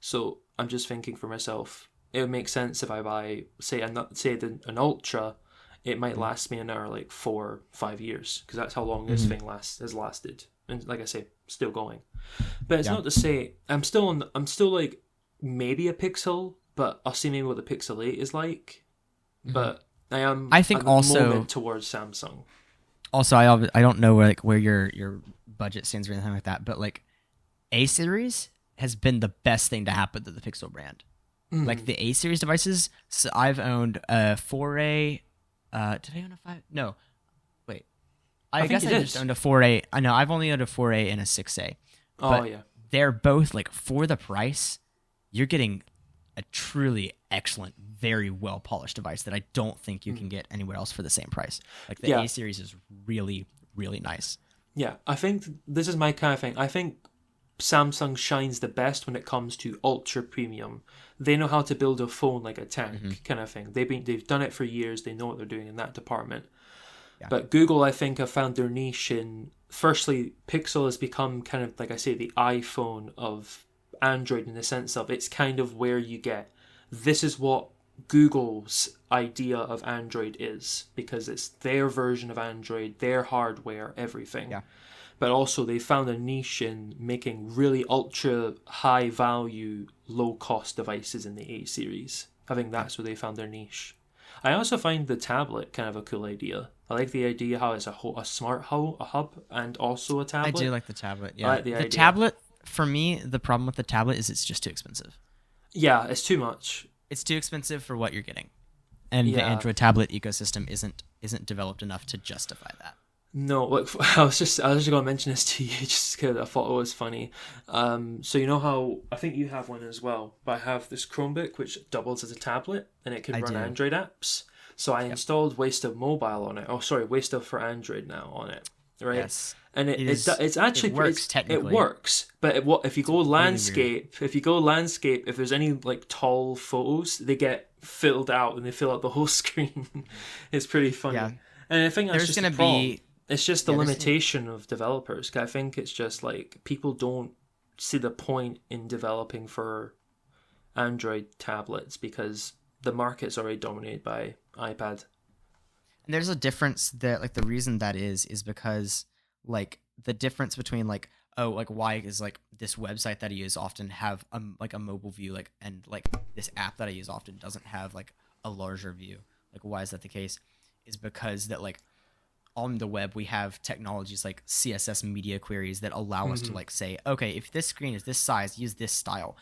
So I'm just thinking for myself, it would make sense if I buy, say an Ultra, it might last me another like 4 or 5 years because that's how long this thing has lasted, and like I say, still going. But it's not to say I'm still like maybe a Pixel. But I'll see maybe what the Pixel 8 is like. But I think at the also moment towards Samsung. Also, I don't know where your budget stands or anything like that, but like A series has been the best thing to happen to the Pixel brand. Like the A series devices. So I've owned a 4A. Did I own a 5? No, wait. I guess I just owned a 4A. I know I've only owned a 4A and a 6A. But they're both like for the price. You're getting a truly excellent, very well polished device that I don't think you can get anywhere else for the same price. Like the A series is really, really nice. Yeah, I think this is my kind of thing. I think Samsung shines the best when it comes to ultra premium. They know how to build a phone like a tank kind of thing. They've done it for years. They know what they're doing in that department. Yeah. But Google, I think, have found their niche in. Firstly, Pixel has become kind of like I say the iPhone of Android in the sense of it's kind of where you get this is what Google's idea of Android is because it's their version of Android, their hardware, everything. Yeah. But also they found a niche in making really ultra high value, low cost devices in the A series. I think that's where they found their niche. I also find the tablet kind of a cool idea. I like the idea how it's a smart hub and also a tablet. I do like the tablet. Yeah, I like the idea. Tablet. For me, the problem with the tablet is it's just too expensive. Yeah, it's too much. It's too expensive for what you're getting, and the Android tablet ecosystem isn't developed enough to justify that. No, look, I was just going to mention this to you just because I thought it was funny. So you know how I think you have one as well, but I have this Chromebook which doubles as a tablet and it can run Android apps. So I installed Waste Mobile on it. Oh, sorry, Waste for Android now on it. Right. Yes. And it's actually it works technically. It works, but if you go landscape, if there's any like tall photos, they get filled out and they fill out the whole screen. It's pretty funny. Yeah. And I think that's just the problem. It's just the limitation of developers. I think it's just like people don't see the point in developing for Android tablets because the market's already dominated by iPad. And there's a difference that like the reason that is because like the difference between like why is like this website that I use often have like a mobile view like and like this app that I use often doesn't have like a larger view. Like why is that the case? Is because that like on the web we have technologies like CSS media queries that allow us to like say, okay, if this screen is this size, use this style.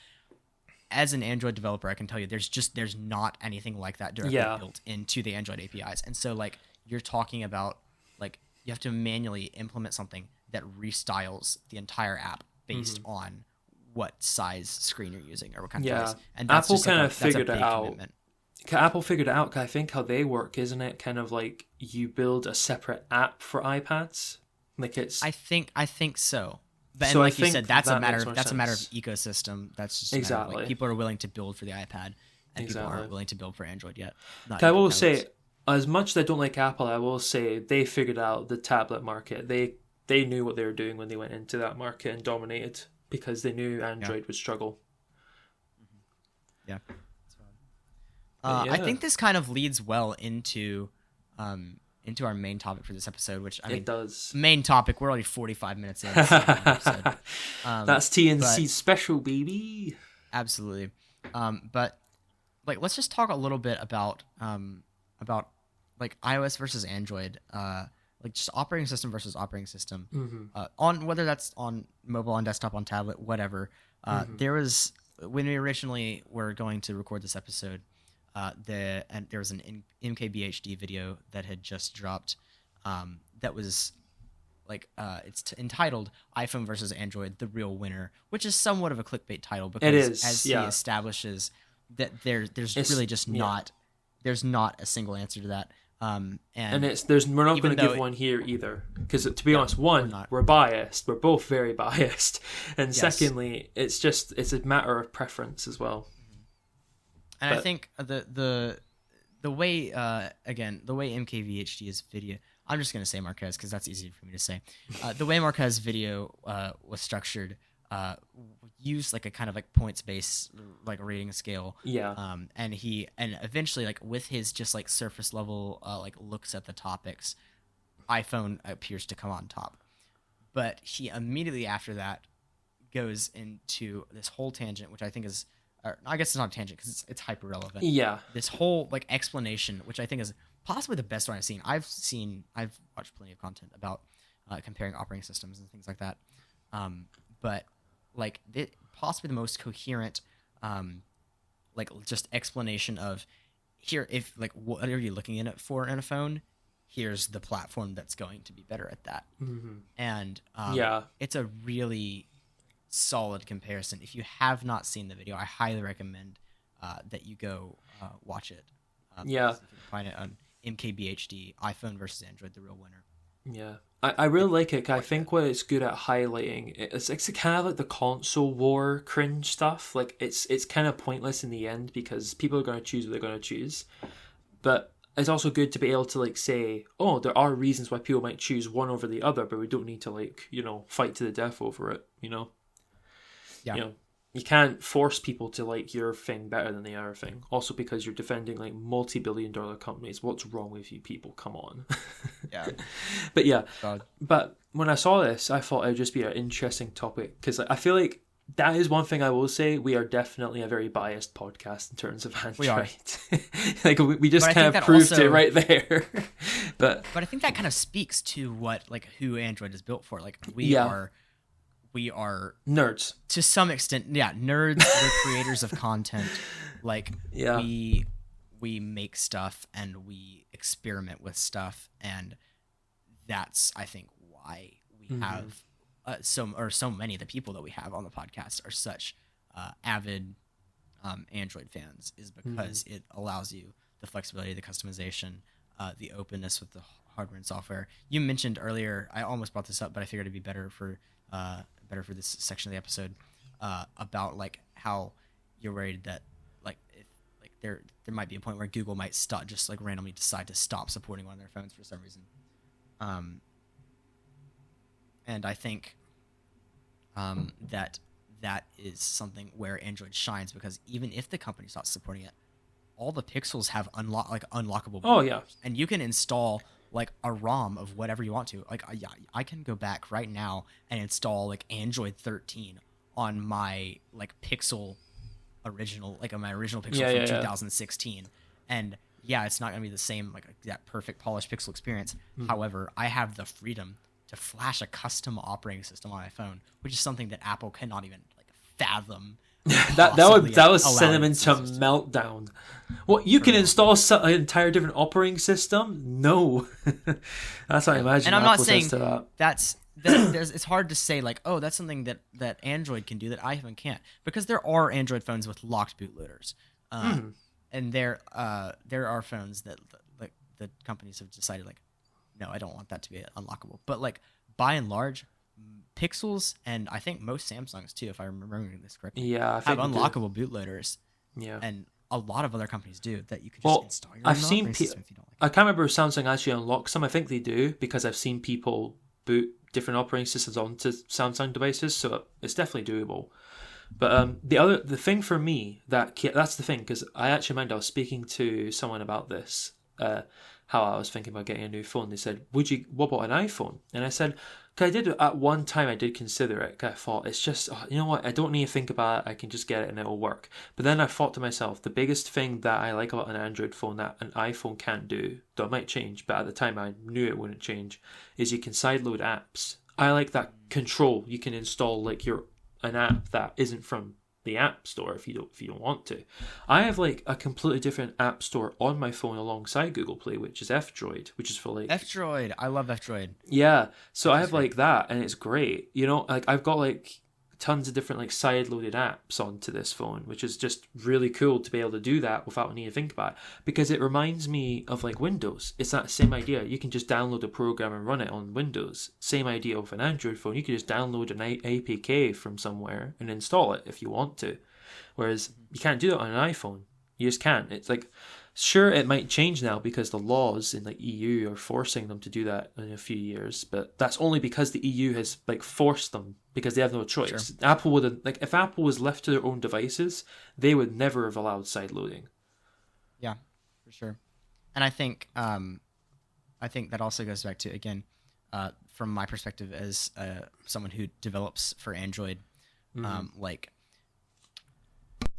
As an Android developer, I can tell you there's not anything like that directly built into the Android APIs. And so like you're talking about like you have to manually implement something that restyles the entire app based on what size screen you're using or what kind of device. And that's Apple kind of figured it out. Apple figured it out. I think how they work, isn't it? Kind of like you build a separate app for iPads. Like it's. I think so. But so like you said, that's a matter of ecosystem. That's just exactly like people are willing to build for the iPad, and people aren't willing to build for Android yet. I will say, as much as I don't like Apple, I will say they figured out the tablet market. They they knew what they were doing when they went into that market and dominated, because they knew Android would struggle. Yeah. I think this kind of leads well into our main topic for this episode, which it does. Main topic. We're already 45 minutes in. Episode. That's TNC special, baby. Absolutely. But like, let's just talk a little bit about like iOS versus Android. Like just operating system versus operating system. On whether that's on mobile, on desktop, on tablet, whatever. There was, when we originally were going to record this episode, there was an MKBHD video that had just dropped, that was like, it's entitled "iPhone versus Android: The Real Winner," which is somewhat of a clickbait title, because it is, as he establishes that there's really just not a single answer to that. And we're not going to give one here either, because to be honest, we're biased. We're both very biased, and secondly, it's a matter of preference as well. And I think the way the way MKVHD's video, I'm just going to say Marquez because that's easier for me to say. The way Marquez's video was structured, used like a kind of like points based like rating scale. Yeah. And eventually, like with his just like surface level like looks at the topics, iPhone appears to come on top. But he immediately after that goes into this whole tangent, which I think is, or I guess it's not a tangent because it's hyper relevant. Yeah. This whole like explanation, which I think is possibly the best one I've seen. I've watched plenty of content about comparing operating systems and things like that. But like possibly the most coherent, like just explanation of here, if like what are you looking in it for in a phone? Here's the platform that's going to be better at that. And it's a really solid comparison. If you have not seen the video, I highly recommend that you go watch it. You can find it on MKBHD, iPhone versus Android: The Real Winner. Yeah, I really like it. I think what it's good at highlighting, it's kind of like the console war cringe stuff. Like it's kind of pointless in the end because people are going to choose what they're going to choose. But it's also good to be able to like say, oh, there are reasons why people might choose one over the other, but we don't need to like, fight to the death over it, Yeah. You can't force people to like your thing better than the other thing. Also because you're defending like multi-billion-dollar companies. What's wrong with you people? Come on. Yeah. But yeah. God. But when I saw this, I thought it would just be an interesting topic because I feel like that is one thing I will say. We are definitely a very biased podcast in terms of Android. We are. Like we just kind of proved it right there. But I think that kind of speaks to who Android is built for. Like we are nerds to some extent. Yeah, nerds. We're creators of content. Like we make stuff and we experiment with stuff, and that's I think why we have so many of the people that we have on the podcast are such avid Android fans, is because it allows you the flexibility, the customization, the openness with the hardware and software. You mentioned earlier, I almost brought this up, but I figured it'd be better for this section of the episode, about like how you're worried that like if like there might be a point where Google might stop, just like randomly decide to stop supporting one of their phones for some reason. And I think that is something where Android shines, because even if the company stops supporting it, all the Pixels have unlockable. Oh yeah, and you can install like a ROM of whatever you want to. Like I can go back right now and install like Android 13 on my like Pixel original, like on my original Pixel from 2016, and it's not gonna be the same like that perfect polished Pixel experience. However, I have the freedom to flash a custom operating system on my phone, which is something that Apple cannot even like fathom. that would send them into meltdown. Well, you can install an entire different operating system? No. That's what I imagine. And I'm Apple not saying says to that. It's hard to say like, oh, that's something that Android can do that iPhone can't, because there are Android phones with locked bootloaders, and there are phones that like the companies have decided like, no, I don't want that to be unlockable. But like by and large, Pixels and I think most Samsungs too, if I'm remembering this correctly, I have unlockable bootloaders. Yeah, and a lot of other companies do that. You could just install your own I've seen operating system if you don't like I can't remember if Samsung actually unlocks them. I think they do, because I've seen people boot different operating systems onto Samsung devices, so it's definitely doable. But the thing for me that's the thing, because I was speaking to someone about this, how I was thinking about getting a new phone. They said, what about an iPhone? And I said, 'cause I did at one time, I did consider it. 'Cause I thought it's just, you know what, I don't need to think about it. I can just get it and it'll work. But then I thought to myself, the biggest thing that I like about an Android phone that an iPhone can't do, though it might change, but at the time I knew it wouldn't change, is you can sideload apps. I like that control. You can install like an app that isn't from the app store if you don't want to. I have like a completely different app store on my phone alongside Google Play, which is F-Droid, which is for like F-Droid. I love F-Droid. Yeah, so I have like that, and it's great. You know, like I've got like tons of different like side-loaded apps onto this phone, which is just really cool to be able to do that without needing to think about it, because it reminds me of like Windows. It's that same idea. You can just download a program and run it on Windows. Same idea with an Android phone. You can just download an APK from somewhere and install it if you want to, whereas you can't do that on an iPhone. You just can't. It's like, sure, it might change now because the laws in like EU are forcing them to do that in a few years, but that's only because the EU has like forced them, because they have no choice. Sure. Apple would, like, if Apple was left to their own devices, they would never have allowed side loading. Yeah, for sure. And I think that also goes back to, again, from my perspective as someone who develops for Android, like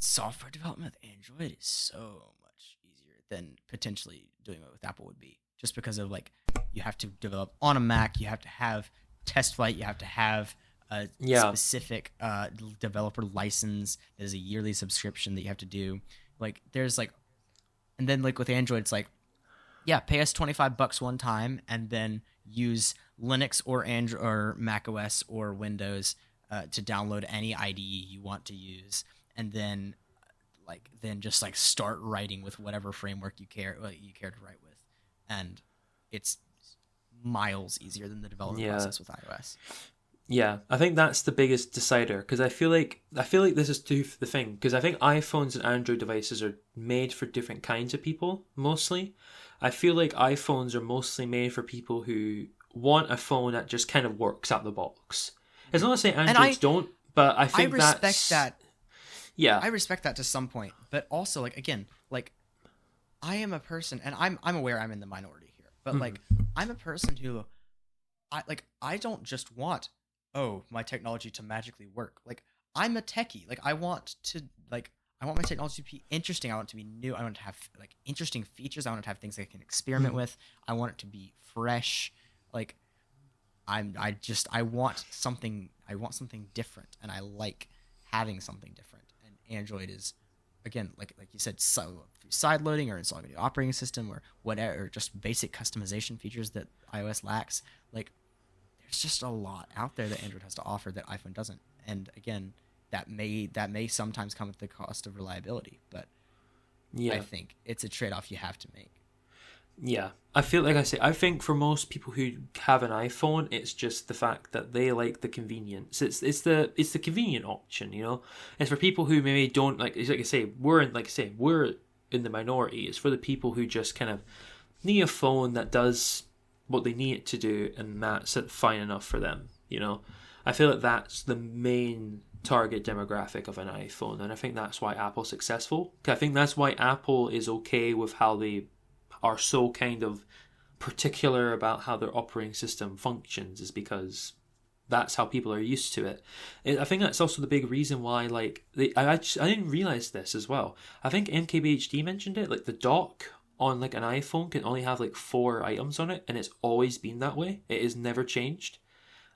software development with Android is so much easier than potentially doing it with Apple would be, just because of like, you have to develop on a Mac, you have to have test flight, you have to have a specific developer license that is a yearly subscription that you have to do. Like there's like, and then like with Android, it's like, yeah, pay us $25 one time and then use Linux or Android or Mac OS or Windows to download any IDE you want to use, and then just like start writing with whatever framework you care to write with, and it's miles easier than the development process with iOS. Yeah, I think that's the biggest decider, because I feel like this is the thing, because I think iPhones and Android devices are made for different kinds of people, mostly. I feel like iPhones are mostly made for people who want a phone that just kind of works out the box. It's not to say Androids don't, but I think I respect that. Yeah, I respect that to some point, but also like, again, like I am a person, and I'm aware I'm in the minority here, but like I'm a person who I don't just want my technology to magically work. Like I'm a techie. Like I want my technology to be interesting. I want it to be new. I want it to have like interesting features. I want it to have things I can experiment with. I want it to be fresh. Like I want something different, and I like having something different. And Android is, again, like you said, side loading or installing a new operating system or whatever, or just basic customization features that iOS lacks. Like there's just a lot out there that Android has to offer that iPhone doesn't. And again, that may sometimes come at the cost of reliability, but yeah, I think it's a trade-off you have to make. Yeah, I feel like I think for most people who have an iPhone, it's just the fact that they like the convenience. It's the convenient option, you know. It's for people who maybe don't like. It's like I say, we're in the minority. It's for the people who just kind of need a phone that does what they need it to do, and that's fine enough for them. You know, I feel like that's the main target demographic of an iPhone, and I think that's why Apple's successful. I think that's why Apple is okay with how they are so kind of particular about how their operating system functions, is because that's how people are used to it. I think that's also the big reason why, like, I didn't realize this as well. I think MKBHD mentioned it, like the dock on like an iPhone can only have like 4 items on it, and it's always been that way. It has never changed.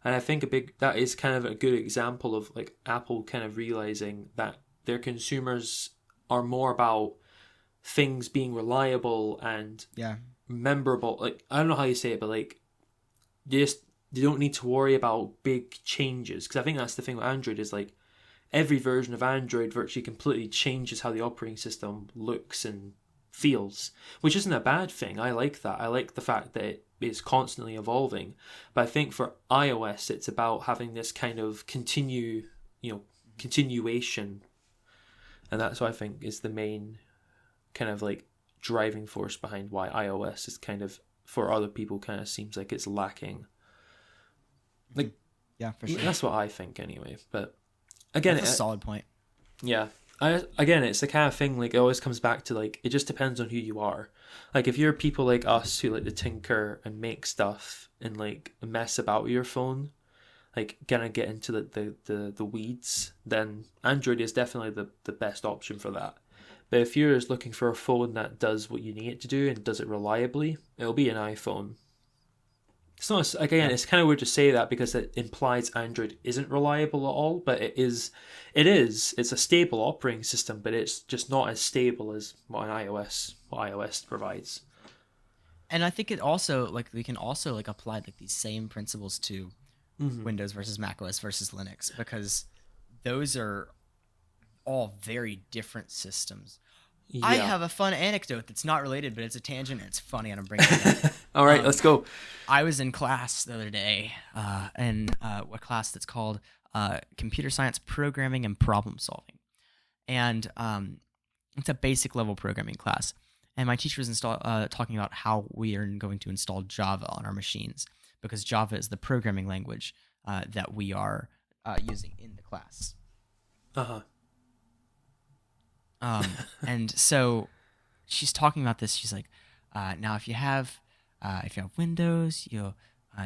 And I think that is kind of a good example of like Apple kind of realizing that their consumers are more about things being reliable and memorable. Like, I don't know how you say it, but like they don't need to worry about big changes, because I think that's the thing with Android, is like every version of Android virtually completely changes how the operating system looks and feels, which isn't a bad thing. I like that. I like the fact that it is constantly evolving. But I think for iOS, it's about having this kind of continuation, and that's what I think is the main kind of like driving force behind why iOS is kind of, for other people, kind of seems like it's lacking. Like, Yeah, for sure. that's what I think anyway. But again, That's a solid point. yeah. Again, it's the kind of thing, like, it always comes back to, like, it just depends on who you are. Like, if you're people like us who like to tinker and make stuff and, like, mess about with your phone, like, kind of get into the weeds, then Android is definitely the best option for that. But if you're just looking for a phone that does what you need it to do and does it reliably, it'll be an iPhone. It's not, again, it's kind of weird to say that because it implies Android isn't reliable at all, but it is. It's a stable operating system, but it's just not as stable as what iOS provides. And I think it also, like, we can also, like, apply, like, these same principles to Windows versus macOS versus Linux, because those are all very different systems. Yeah. I have a fun anecdote that's not related, but it's a tangent and it's funny, and I'm bringing it up. All right, let's go. I was in class the other day, in a class that's called Computer Science Programming and Problem Solving. And it's a basic level programming class. And my teacher was talking about how we are going to install Java on our machines, because Java is the programming language that we are using in the class. Uh-huh. And so she's talking about this. She's like, now if you have Windows, you'll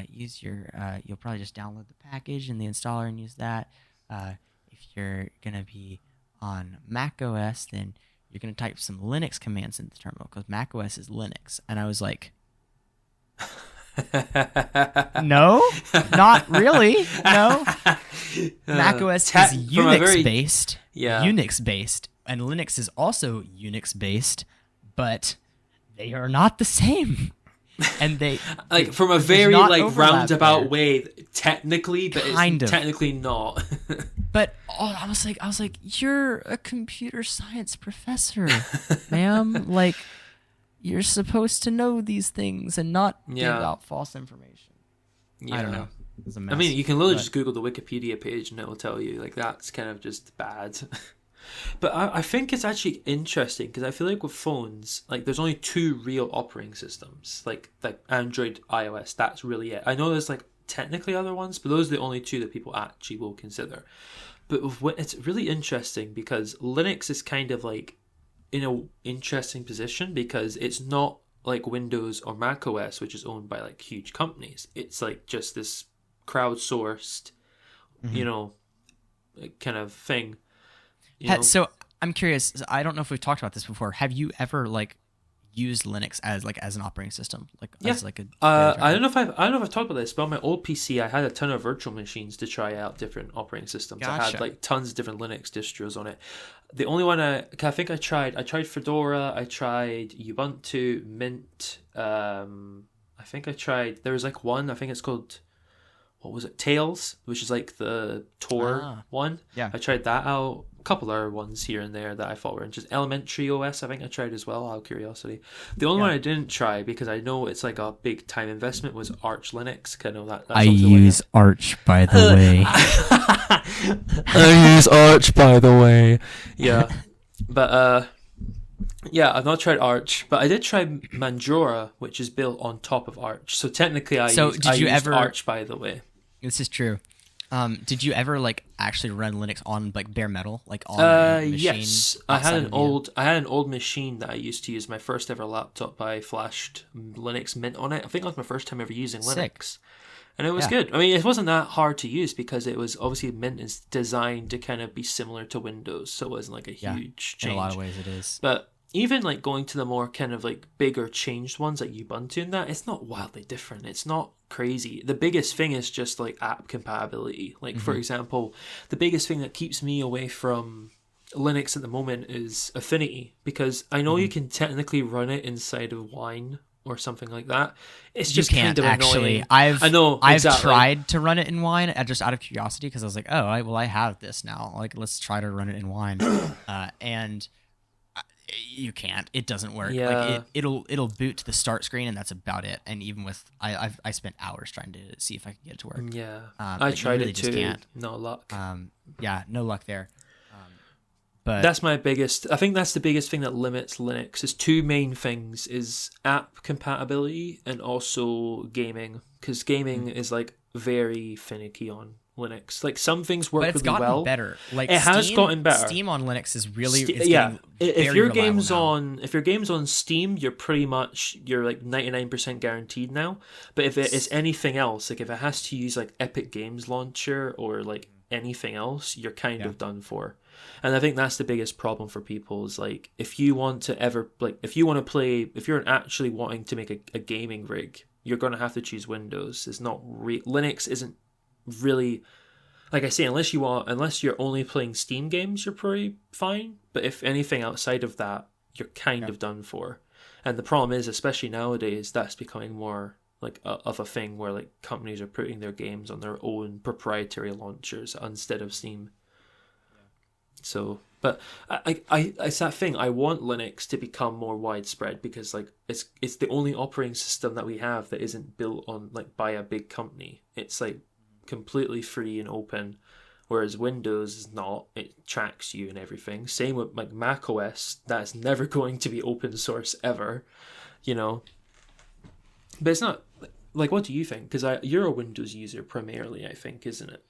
use you'll probably just download the package in the installer and use that. If you're gonna be on Mac OS, then you're gonna type some Linux commands in the terminal, because Mac OS is Linux. And I was like, no, not really. No, Mac OS is Unix based. Yeah. Unix based. And Linux is also Unix based, but they are not the same. And they like, from a very like roundabout way, technically, but it's technically not. But I was like, you're a computer science professor, ma'am. Like, you're supposed to know these things and not give out false information. Yeah. I don't know. It's a mess. I mean, you can literally just Google the Wikipedia page and it will tell you. Like, that's kind of just bad. But I think it's actually interesting, because I feel like with phones, like, there's only two real operating systems, like Android, iOS. That's really it. I know there's, like, technically other ones, but those are the only two that people actually will consider. But it's really interesting because Linux is kind of like in an interesting position, because it's not like Windows or Mac OS, which is owned by like huge companies. It's like just this crowdsourced, kind of thing. So I'm curious. I don't know if we've talked about this before. Have you ever like used Linux as an operating system? As like a I don't know if I've talked about this, but on my old PC, I had a ton of virtual machines to try out different operating systems. Gotcha. I had like tons of different Linux distros on it. The only one I think I tried Fedora, I tried Ubuntu, Mint. I think there was like one. I think it's called, what was it? Tails, which is like the Tor one. Yeah, I tried that out. A couple other ones here and there that I thought were interesting. Elementary OS, I think I tried as well, out of curiosity. The only one I didn't try, because I know it's like a big time investment, was Arch Linux. I know that's I use Arch, by the way. I use Arch, by the way. Yeah, but I've not tried Arch, but I did try Mandora, which is built on top of Arch. So technically, I used Arch, by the way. This is true. Did you ever like actually run Linux on like bare metal, like on a machine? Yes, I had an old machine that I used to use. My first ever laptop, I flashed Linux Mint on it. I think that was my first time ever using Linux, and it was good. I mean, it wasn't that hard to use, because it was obviously Mint is designed to kind of be similar to Windows, so it wasn't like a huge change. In a lot of ways, it is. But even like going to the more kind of like bigger changed ones like Ubuntu and that, it's not wildly different. It's not crazy. The biggest thing is just like app compatibility. Like, for example, the biggest thing that keeps me away from Linux at the moment is Affinity, because I know you can technically run it inside of Wine or something like that. It's just kind of annoying. I've tried to run it in Wine just out of curiosity, because I was like, I have this now. Like, let's try to run it in Wine, and you can't. It doesn't work. Yeah. Like it'll boot to the start screen, and that's about it. And even with I spent hours trying to see if I could get it to work. Yeah, I tried it too. Just can't. No luck. No luck there. But that's my biggest. I think that's the biggest thing that limits Linux. Is two main things: is app compatibility and also gaming. Because gaming is like very finicky on Linux. Like some things work But it's really gotten well. better. Like It has gotten better. Steam on Linux is really yeah. If your game's now. on Steam, you're like 99% guaranteed now. But if it is anything else, like if it has to use like Epic Games Launcher or like anything else, you're kind of done for. And I think that's the biggest problem for people is like if you want to if you're actually wanting to make a gaming rig, you're going to have to choose Windows. It's not Linux isn't really, like I say, unless you're only playing Steam games, you're pretty fine. But if anything outside of that, you're kind of done for. And the problem is, especially nowadays, that's becoming more like of a thing where like companies are putting their games on their own proprietary launchers instead of Steam. So, but it's that thing. I want Linux to become more widespread because like it's the only operating system that we have that isn't built on like by a big company. It's like completely free and open, whereas Windows is not. It tracks you and everything. Same with like Mac OS. That's never going to be open source ever, you know. But it's not like, what do you think? Because you're a Windows user primarily, I think, isn't it?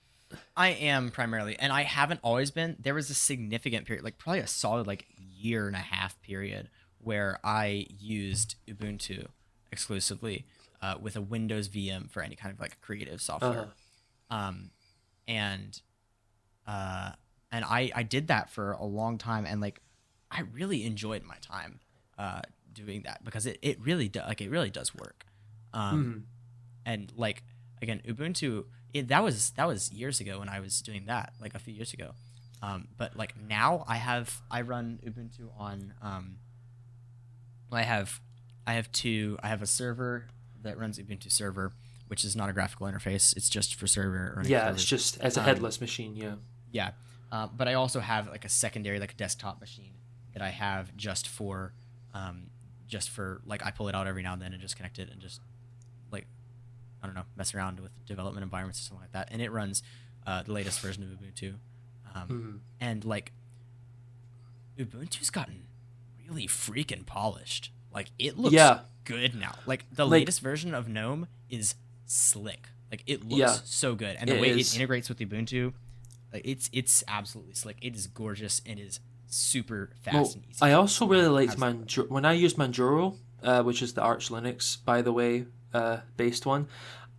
I am primarily, and I haven't always been. There was a significant period, like probably a solid like year and a half period, where I used Ubuntu exclusively with a Windows VM for any kind of like creative software. And I did that for a long time, and like I really enjoyed my time doing that because it really does work. And like again, Ubuntu. That was years ago when I was doing that, like a few years ago. But like now I run Ubuntu on I have a server that runs Ubuntu server, which is not a graphical interface. It's just for server. It's just as a headless machine. Yeah. Yeah. But I also have like a secondary like a desktop machine that I have just for like I pull it out every now and then and just connect it and just like I don't know, mess around with development environments or something like that. And it runs the latest version of Ubuntu. And like Ubuntu's gotten really freaking polished. Like it looks good now. Like the latest version of GNOME is slick. Like it looks so good. And the way it integrates with Ubuntu, like it's absolutely slick. It is gorgeous and is super fast and easy. I also really liked when I used Manjaro, which is the Arch Linux, by the way, based one.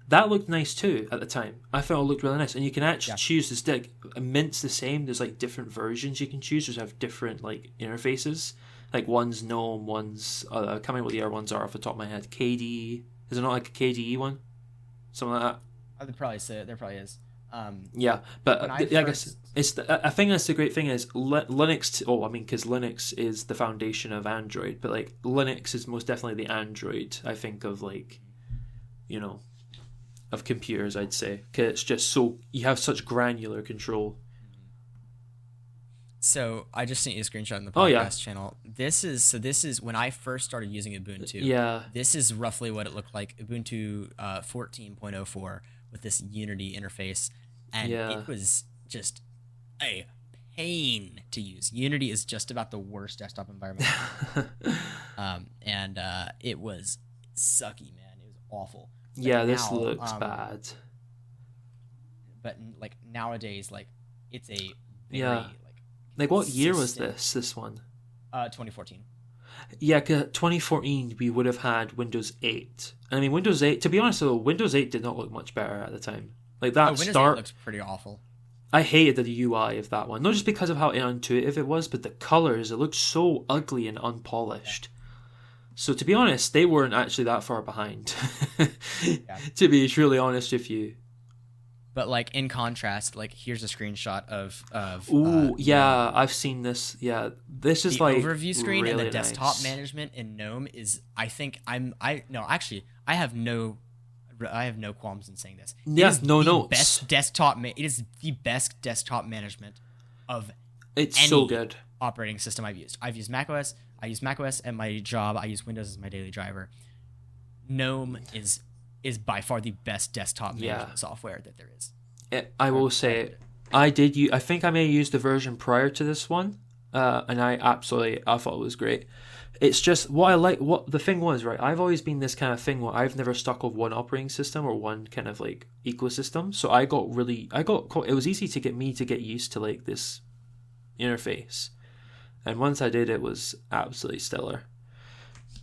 That looked nice too at the time. I thought it looked really nice, and you can actually choose this. Like Mint's the same. There's like different versions you can choose, which have different like interfaces. Like one's GNOME, one's I can't remember what the other ones are off the top of my head. KDE, is there not like a KDE one? Something like that. I would probably say there probably is. But I guess I think that's the great thing is Linux. Because Linux is the foundation of Android, but like Linux is most definitely the Android. I think of like, you know, of computers. I'd say because it's just so you have such granular control. So I just sent you a screenshot in the podcast channel. This is when I first started using Ubuntu. Yeah. This is roughly what it looked like. Ubuntu 14.04 with this Unity interface. And it was just a pain to use. Unity is just about the worst desktop environment. It was sucky, man. It was awful. But this looks bad. But like nowadays, like it's a very like what year was this one? 2014. Yeah, because 2014 we would have had Windows 8. I mean, Windows 8. To be honest, though, Windows 8 did not look much better at the time. Like that Windows 8 looks pretty awful. I hated the UI of that one, not just because of how intuitive it was, but the colors. It looked so ugly and unpolished. So to be honest, they weren't actually that far behind. To be truly honest with you. But like in contrast, like here's a screenshot of I've seen this. Yeah, this is the like overview screen really and the desktop nice. management in GNOME is. I have no qualms in saying this. Best desktop. It is the best desktop management of it's any so good operating system I've used. I've used macOS. I use macOS at my job. I use Windows as my daily driver. GNOME is by far the best desktop management software that there is. I will say, I think I may have used the version prior to this one, and I thought it was great. It's just what the thing was, right? I've always been this kind of thing where I've never stuck with one operating system or one kind of like ecosystem. So it was easy to get used to like this interface. And once I did, it was absolutely stellar.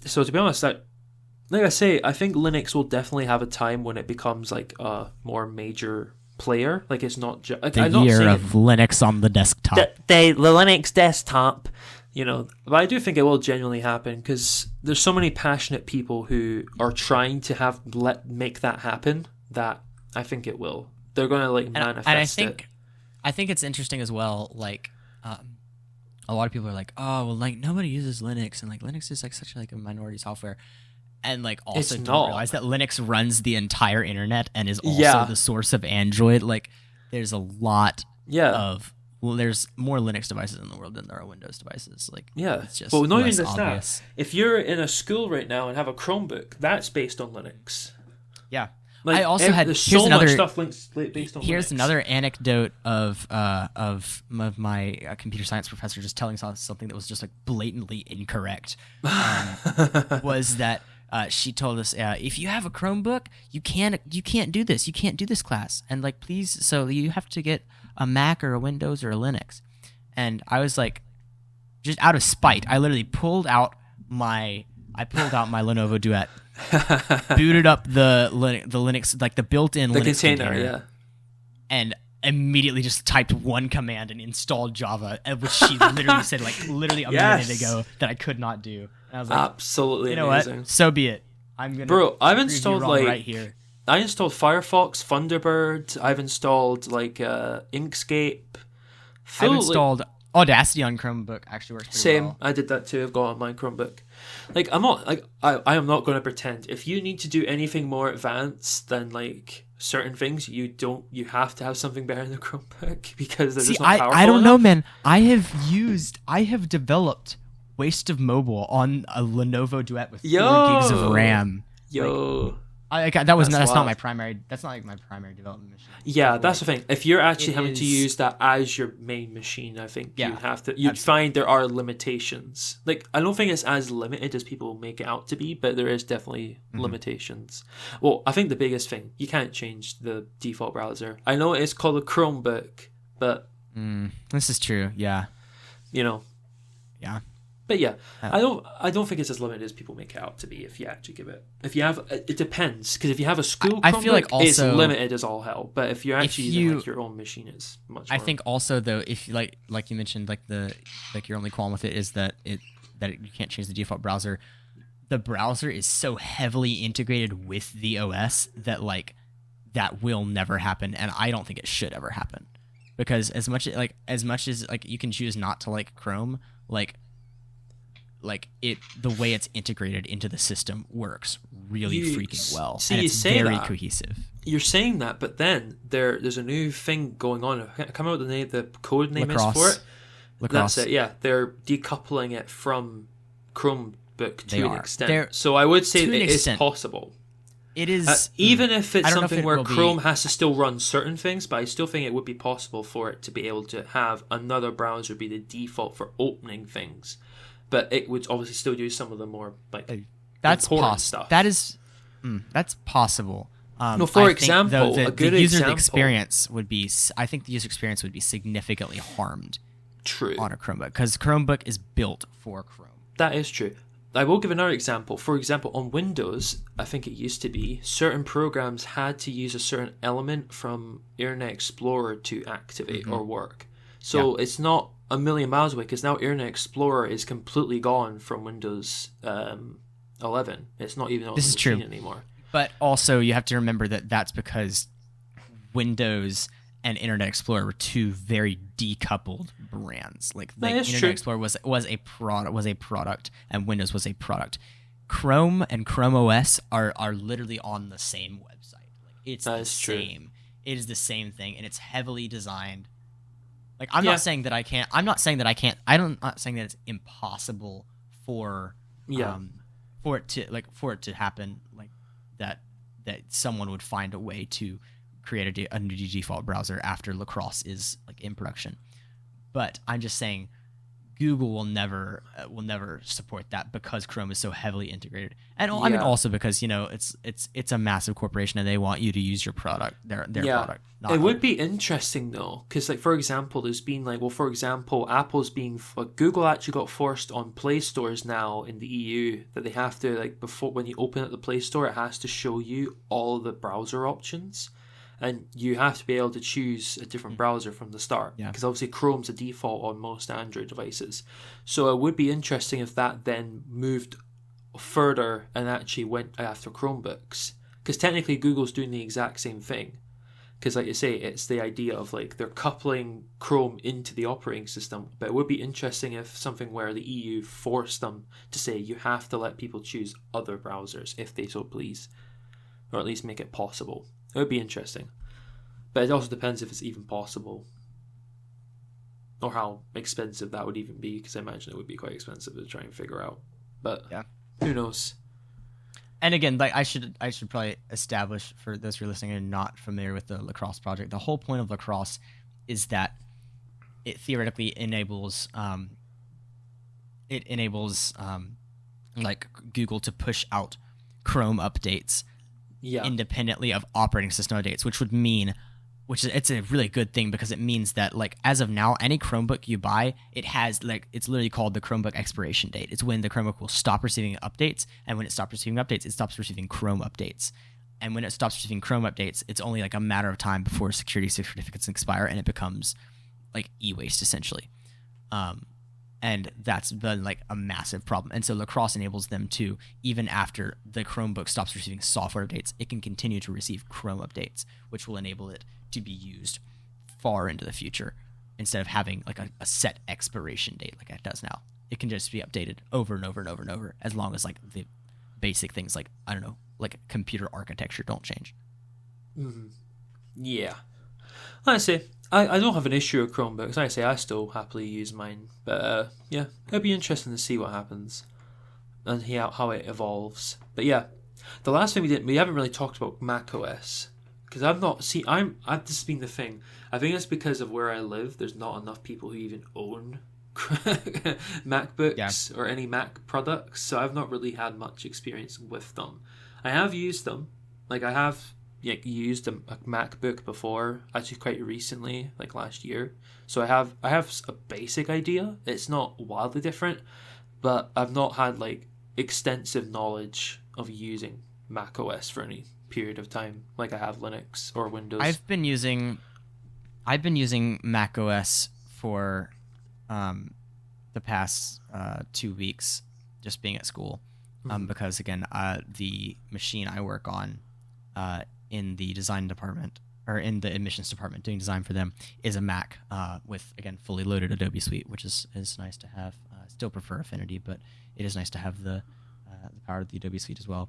So to be honest, like I say, I think Linux will definitely have a time when it becomes like a more major player. Like it's not just like, the year of Linux on the desktop. The Linux desktop. But I do think it will genuinely happen because there's so many passionate people who are trying to make that happen that I think it will. They're going to like manifest it. I think it's interesting as well. Like, a lot of people are like, oh, well, like nobody uses Linux, and like Linux is like such like a minority software, and like also don't realize that Linux runs the entire internet and is also the source of Android. Like, there's a lot of. Well, there's more Linux devices in the world than there are Windows devices. Like, it's just but not even less obvious. That. If you're in a school right now and have a Chromebook, that's based on Linux. Yeah, like, I also had. There's so much stuff based on. Here's Linux. another anecdote of my computer science professor just telling us something that was just like blatantly incorrect. Was that she told us if you have a Chromebook, you can't do this. You can't do this class, and like please, so you have to get a Mac or a Windows or a Linux. And I was like, just out of spite, I literally pulled out my Lenovo Duet, booted up the Linux, like the built-in Linux container, and immediately just typed one command and installed Java, which she literally said like literally a minute ago that I could not do. And I was like, absolutely, you know amazing. What? So be it. I've installed like right here. I installed Firefox, Thunderbird. I've installed like Inkscape. I've installed Audacity on Chromebook. Actually works pretty well. I did that too. I've got on my Chromebook. Like I'm not like I am not going to pretend. If you need to do anything more advanced than like certain things, you have to have something better in the Chromebook because there's just not powerful I don't know, enough. man. I have developed Waste of Mobile on a Lenovo Duet with 4 gigs of RAM. That's not my primary. That's not like my primary development machine. Yeah, that's the thing. If you're actually having to use that as your main machine, I think you have to. You'd find there are limitations. Like I don't think it's as limited as people make it out to be, but there is definitely limitations. Well, I think the biggest thing, you can't change the default browser. I know it's called a Chromebook, but this is true. Yeah. Yeah. But yeah, I don't think it's as limited as people make it out to be. If you actually give it, it depends, because if you have a school Chromebook, I feel like also, it's limited as all hell. But if you're actually using like your own machine, it's much more. I think also though, if like you mentioned, like your only qualm with it is that you can't change the default browser. The browser is so heavily integrated with the OS that like that will never happen, and I don't think it should ever happen, because as much as you can choose not to like Chrome, the way it's integrated into the system works really freaking well, and it's very cohesive. You're saying that, but then there's a new thing going on. I can't remember what the code name is for it. That's it. Yeah, they're decoupling it from Chromebook to an extent. So I would say that it is possible. It is even if it's something where Chrome has to still run certain things, but I still think it would be possible for it to be able to have another browser be the default for opening things. But it would obviously still use some of the more like important stuff. That's possible. For example, the user experience would be significantly harmed. True. On a Chromebook, because Chromebook is built for Chrome. That is true. I will give another example. For example, on Windows, I think it used to be certain programs had to use a certain element from Internet Explorer to activate or work. So it's not a million miles away, because now Internet Explorer is completely gone from Windows 11. It's not even on the machine anymore. But also, you have to remember that that's because Windows and Internet Explorer were two very decoupled brands. Like Internet Explorer was a product, and Windows was a product. Chrome and Chrome OS are literally on the same website. Like it's the same. It is the same thing, and it's heavily designed. Like I'm not saying that I can't. I'm not saying that I can't. I'm not saying that it's impossible for it to happen. Like that someone would find a way to create a new default browser after Lacrosse is like in production. But I'm just saying Google will never support that because Chrome is so heavily integrated, and I mean also because it's a massive corporation and they want you to use your product, their product. It would be interesting though, because like for example, there's been Apple's being Google actually got forced on Play stores now in the EU that they have to before when you open up the Play Store, it has to show you all the browser options. And you have to be able to choose a different browser from the start. Because obviously Chrome's a default on most Android devices. So it would be interesting if that then moved further and actually went after Chromebooks. Because technically Google's doing the exact same thing. Because like you say, it's the idea of they're coupling Chrome into the operating system. But it would be interesting if something where the EU forced them to say you have to let people choose other browsers if they so please. Or at least make it possible. It would be interesting. But it also depends if it's even possible. Or how expensive that would even be, because I imagine it would be quite expensive to try and figure out. But who knows? And again, I should probably establish for those who are listening and not familiar with the Lacrosse project, the whole point of Lacrosse is that it theoretically enables Google to push out Chrome updates independently of operating system updates, it's a really good thing because it means that as of now, any Chromebook you buy, it has it's literally called the Chromebook expiration date. It's when the Chromebook will stop receiving updates, and when it stops receiving updates, it stops receiving Chrome updates. And when it stops receiving Chrome updates, it's only a matter of time before security certificates expire and it becomes e-waste essentially. And that's been a massive problem. And so Lacrosse enables them to, even after the Chromebook stops receiving software updates, it can continue to receive Chrome updates, which will enable it to be used far into the future instead of having a set expiration date like it does now. It can just be updated over and over and over and over as long as the basic things computer architecture don't change. Mm-hmm. Yeah. Like I say, I don't have an issue with Chromebooks. Like I say, I still happily use mine. But it'll be interesting to see what happens and how it evolves. But the last thing we haven't really talked about Mac OS. Because this has been the thing. I think it's because of where I live. There's not enough people who even own MacBooks or any Mac products. So I've not really had much experience with them. I have used them. I have used a MacBook before, actually quite recently, last year. So I have a basic idea. It's not wildly different, but I've not had extensive knowledge of using Mac OS for any period of time like I have Linux or Windows. I've been using Mac OS for the past 2 weeks, just being at school, because again, the machine I work on in the design department or in the admissions department doing design for them is a Mac with, again, fully loaded Adobe Suite, which is nice to have. I still prefer Affinity, but it is nice to have the power of the Adobe Suite as well.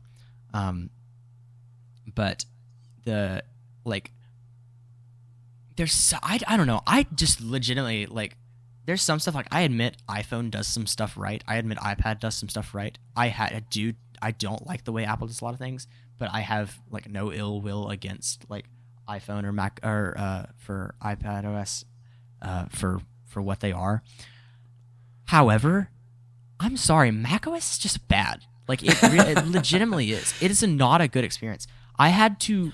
But the there's I don't know. I just legitimately there's some stuff I admit iPhone does some stuff right. I admit iPad does some stuff right. I don't like the way Apple does a lot of things, but I have no ill will against iPhone or Mac or for iPad OS for what they are. However, I'm sorry, Mac OS is just bad. It legitimately is. It is not a good experience. I had to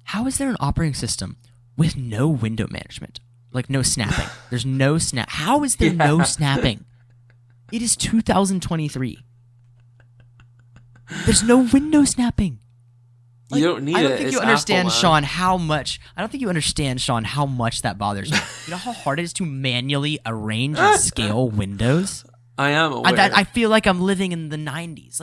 how is there an operating system with no window management? No snapping. There's no snap. How is there no snapping? It is 2023. There's no window snapping. You don't need it. I don't think you understand, Apple, Sean, how much. I don't think you understand, Sean, how much that bothers me. You know how hard it is to manually arrange and scale windows? I am aware. I feel like I'm living in the 90s.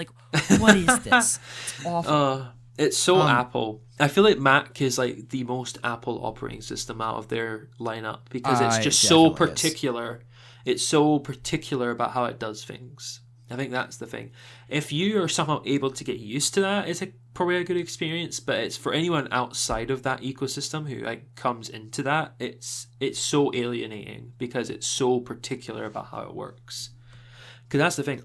What is this? It's awful. It's so Apple. I feel like Mac is the most Apple operating system out of their lineup because it's just so particular. It's so particular about how it does things. I think that's the thing. If you are somehow able to get used to that, it's probably a good experience. But it's for anyone outside of that ecosystem who comes into that, it's so alienating because it's so particular about how it works. Because that's the thing.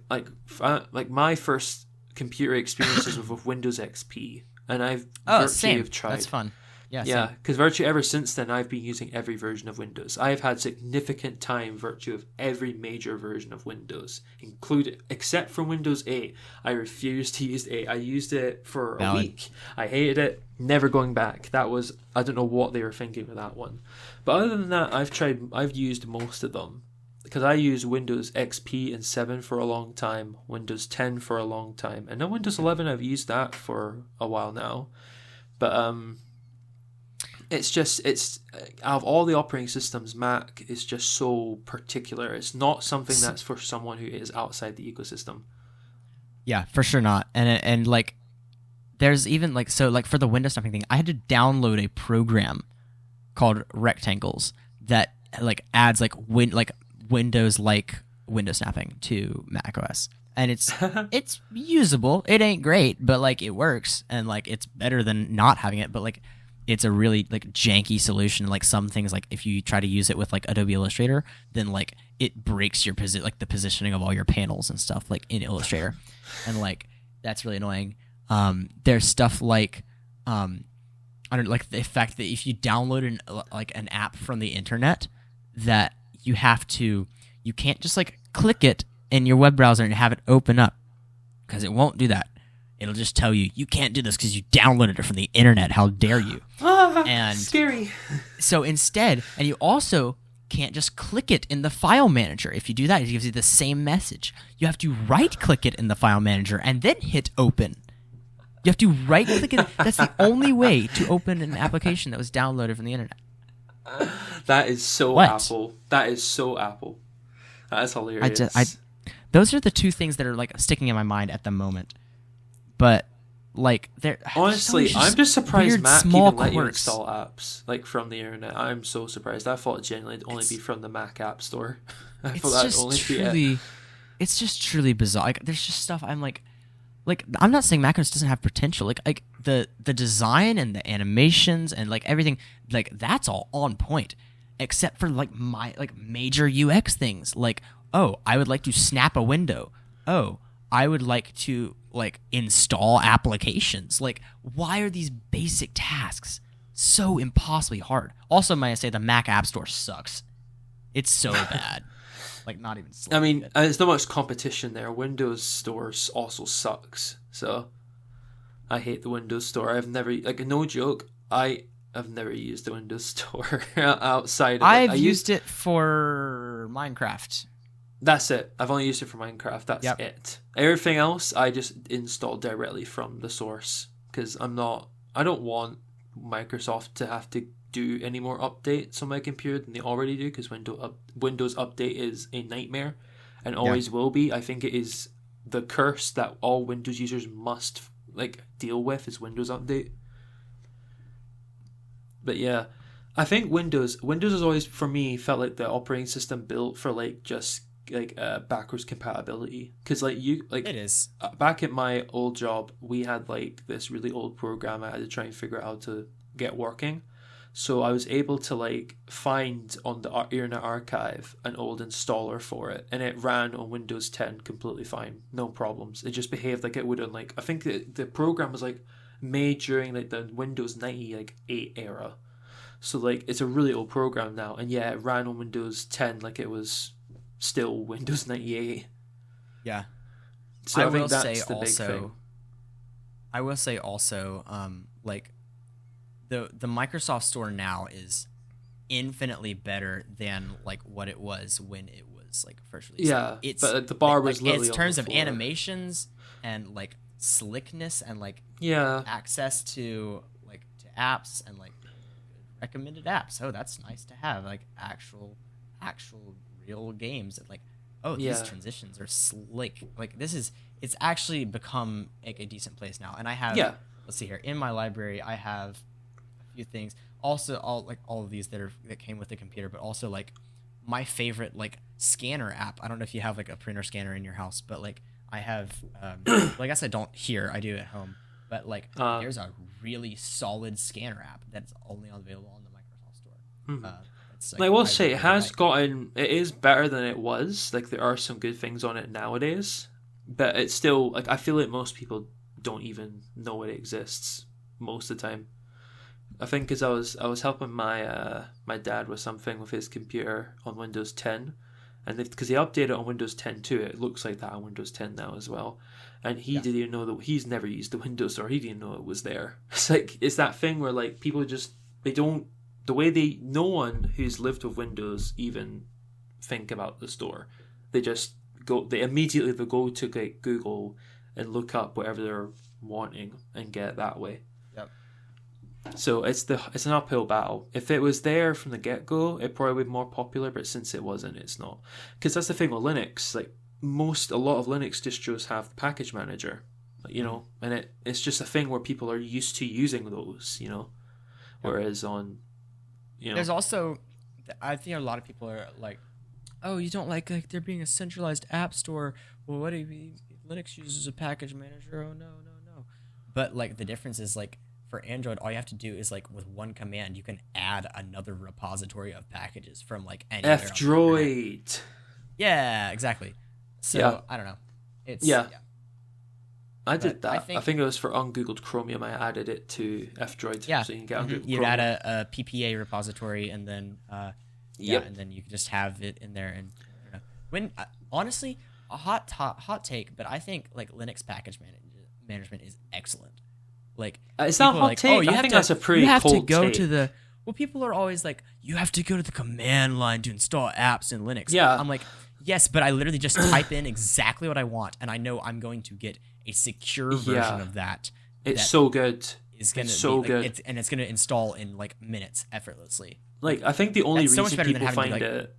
My first computer experiences with Windows XP, and I've same. tried. That's fun. Yeah, Yeah, same. because virtually ever since then, I've been using every version of Windows. I've had significant time virtue of every major version of Windows, including except for Windows 8. I refused to use 8. I used it for a Valid. week. I hated it. Never going back. That was, I don't know what they were thinking with that one. But other than that, I've used most of them. Because I used Windows XP and 7 for a long time, Windows 10 for a long time, and now Windows 11 I've used that for a while now. But it's out of all the operating systems, Mac is just so particular. It's not something that's for someone who is outside the ecosystem. Yeah, for sure not. And like, there's even like, so like for the window snapping thing, I had to download a program called Rectangles that like adds like Windows like window snapping to Mac OS. And it's usable. It ain't great, but like it works, and like it's better than not having it. But like it's a really like janky solution. Like some things, like if you try to use it with like Adobe Illustrator, then like it breaks your like the positioning of all your panels and stuff like in Illustrator, and like that's really annoying. There's stuff like I don't like the fact that if you download an app from the internet, that you can't just like click it in your web browser and have it open up, because it won't do that. It'll just tell you can't do this because you downloaded it from the internet. How dare you? And scary. So instead, and you also can't just click it in the file manager. If you do that, it gives you the same message. You have to right-click it in the file manager and then hit open. You have to right-click it. That's the only way to open an application that was downloaded from the internet. That is so Apple. That is so Apple. That is hilarious. Those are the two things that are like sticking in my mind at the moment. But like, they're honestly, I'm just surprised weird, Mac small even let you quirks. install apps like from the internet. I'm so surprised. I thought it genuinely only be from the Mac App Store. I thought that'd only be it. It's just truly bizarre. Like, there's just stuff I'm like I'm not saying macOS doesn't have potential. Like the design and the animations and like everything, like that's all on point, except for like my like major UX things. Like, oh, I would like to snap a window. Oh, I would like to like install applications. Like, why are these basic tasks so impossibly hard? Also, might I say the Mac App Store sucks. It's so bad. Like, not even slightly. I mean, there's not much competition there. Windows Store also sucks. So, I hate the Windows Store. I've never, like, no joke, I've never used the Windows Store outside of I've used it for Minecraft. That's it. I've only used it for Minecraft. That's it. Everything else, I just install directly from the source, because I don't want Microsoft to have to do any more updates on my computer than they already do, because Windows Update is a nightmare and always will be. I think it is the curse that all Windows users must like deal with, is Windows Update. But yeah, I think Windows has always, for me, felt like the operating system built for like just like backwards compatibility, because like it is back at my old job, we had like this really old program I had to try and figure out how to get working. So I was able to like find on the Internet Archive an old installer for it, and it ran on Windows 10 completely fine, no problems. It just behaved like it would on like, I think the program was like made during like the Windows 98 era. So like it's a really old program now, and yeah, it ran on Windows 10 like it was still Windows 98. Yeah. So I think that's the big thing. I will say also, like the Microsoft Store now is infinitely better than like what it was when it was like first released. Yeah, but the bar was literally in terms on the of animations and like slickness and like access to like to apps and like recommended apps. Oh, that's nice to have, like actual real games that like, oh, these transitions are slick. Like it's actually become like a decent place now. And I have let's see here, in my library I have a few things. Also all of these that came with the computer, but also like my favorite like scanner app. I don't know if you have like a printer scanner in your house, but like I have well, I guess I don't here, I do at home. But like there's a really solid scanner app that's only available on the Microsoft Store. Mm-hmm. I will say it is better than it was. Like there are some good things on it nowadays, but it's still like I feel like most people don't even know it exists most of the time. I think because I was helping my dad with something with his computer on Windows 10, and because they updated it on Windows 10 too, it looks like that on Windows 10 now as well. And he didn't even know that he's never used the Windows Store. He didn't know it was there. It's like it's that thing where like people just they don't the way they no one who's lived with Windows even think about the store. They just they immediately go to like Google and look up whatever they're wanting and get it that way. Yep. So it's an uphill battle. If it was there from the get go, it probably would be more popular. But since it wasn't, it's not. Because that's the thing with Linux. Like a lot of Linux distros have the package manager, you know, and it's just a thing where people are used to using those, you know. Whereas on, you know, there's also, I think a lot of people are like, oh, you don't like there being a centralized app store. Well, what do you mean? Linux uses a package manager. Oh, no. But, like, the difference is, like, for Android, all you have to do is, like, with one command, you can add another repository of packages from, like, anywhere. F-Droid. Yeah, exactly. So, I don't know. Yeah. I did that. I think it was for ungoogled Chromium. I added it to F-Droid. Yeah. So you can get ungoogled You'd Chromium. add a PPA repository, and then, and then you can just have it in there. And, I don't know. When, honestly, a hot take, but I think, like, Linux package management is excellent. Like, it's not hot take. I think that's a pretty cold take. You have to go to the. Well, people are always like, you have to go to the command line to install apps in Linux. Yeah. I'm like, yes, but I literally just type in exactly what I want, and I know I'm going to get a secure version of that. It's so good. It's good. It's going to install in like minutes effortlessly. Like, I think the only reason people find it.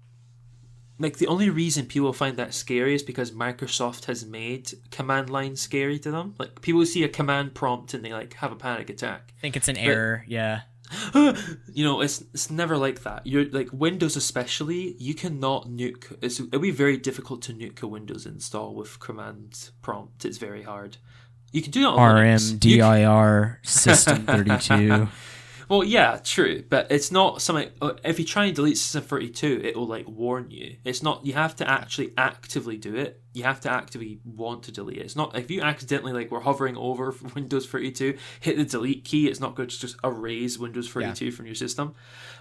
Like, the only reason people find that scary is because Microsoft has made command line scary to them. Like, people see a command prompt and they, like, have a panic attack. Think it's an error, yeah. You know, it's never like that. You're, like, Windows especially, you cannot nuke... It'll be very difficult to nuke a Windows install with command prompt. It's very hard. You can do that on RMDIR System 32. Well, yeah, true, but it's not something. If you try and delete System 32, it will like warn you. It's not. You have to actually actively do it. You have to actively want to delete it. It's not if you accidentally like were hovering over Windows 32, hit the delete key. It's not going to just erase Windows 32 from your system.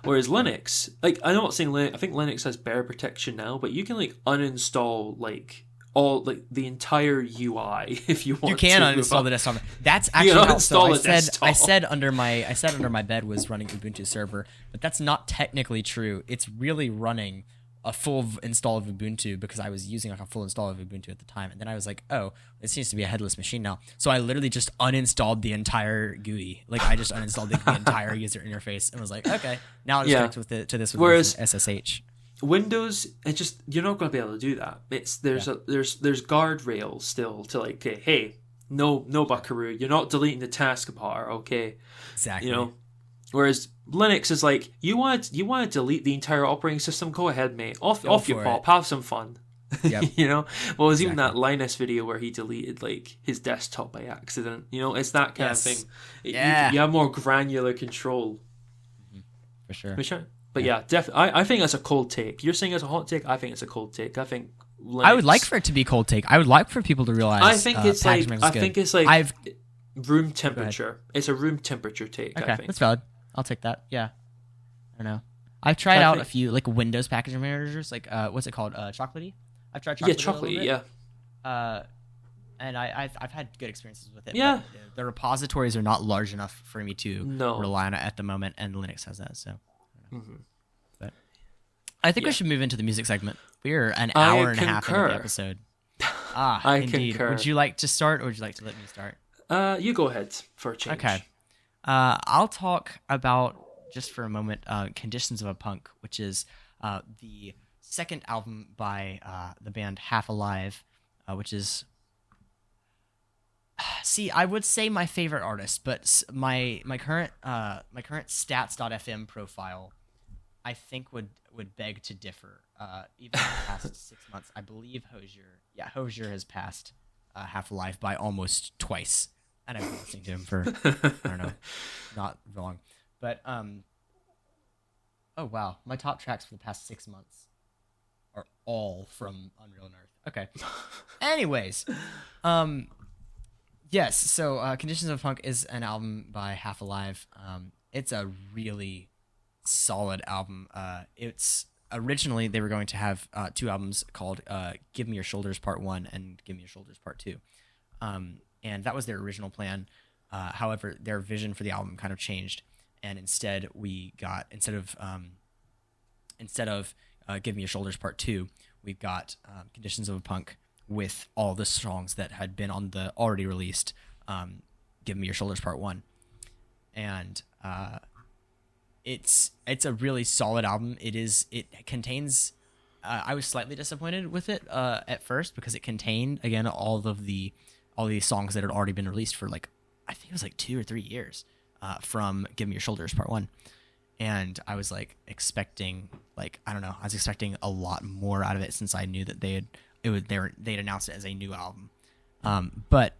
Whereas Linux, like I'm not saying Linux. I think Linux has better protection now, but you can like uninstall like. All like the entire UI if you want. You can uninstall the desktop. That's actually I said under my bed was running Ubuntu server, but that's not technically true. It's really running a full install of Ubuntu because I was using like a full install of Ubuntu at the time, and then I was like, oh, it seems to be a headless machine now. So I literally just uninstalled the entire GUI. Like I just uninstalled the entire user interface and was like, okay, now I'll just connect with it to this with SSH. Windows, it's just you're not going to be able to do that. There's guardrails still to like, okay, hey, no buckaroo, you're not deleting the taskbar, okay? Exactly. You know, whereas Linux is like, you want to delete the entire operating system? Go ahead, mate. Off your pop, have some fun. Yep. You know, well, it was even that Linus video where he deleted like his desktop by accident. You know, it's that kind of thing. You have more granular control. For sure. But yeah, definitely. I think that's a cold take. You're saying it's a hot take. I think it's a cold take. I think Linux, I would like for it to be cold take. I would like for people to realize. I think it's like room temperature. It's a room temperature take. Okay, I think that's valid. I'll take that. Yeah. I don't know. I've tried out a few like Windows package managers. Like what's it called? Chocolatey. I've tried Chocolatey. Yeah, Chocolatey. Yeah. And I've had good experiences with it. Yeah. But the repositories are not large enough for me to rely on it at the moment, and Linux has that. So. Mm-hmm. But I think we should move into the music segment. We're an hour and a half into the episode. I indeed. Concur. Would you like to start, or would you like to let me start? You go ahead for a change. Okay. I'll talk about just for a moment. "Conditions of a Punk," which is the second album by the band Half Alive, which is. See, I would say my favorite artist, but my current stats.fm profile, I think would beg to differ. Even in the past 6 months, I believe Hozier has passed Half Alive by almost twice, and I've been listening to him for I don't know, not long. But oh wow, my top tracks for the past 6 months are all from Unreal on Earth. Okay. Anyways, yes. So, "Conditions of Punk" is an album by Half Alive. it's a really solid album. It's originally they were going to have two albums called "Give Me Your Shoulders Part 1" and "Give Me Your Shoulders Part 2," and that was their original plan. However, their vision for the album kind of changed, and instead of "Give Me Your Shoulders Part 2," we've got "Conditions of a Punk" with all the songs that had been on the already released "Give Me Your Shoulders Part 1," and it's a really solid album. It contains. I was slightly disappointed with it at first because it contained again all these songs that had already been released for like I think it was like 2 or 3 years from "Give Me Your Shoulders Part 1," and I was like expecting I was expecting a lot more out of it since I knew that they'd announced it as a new album. But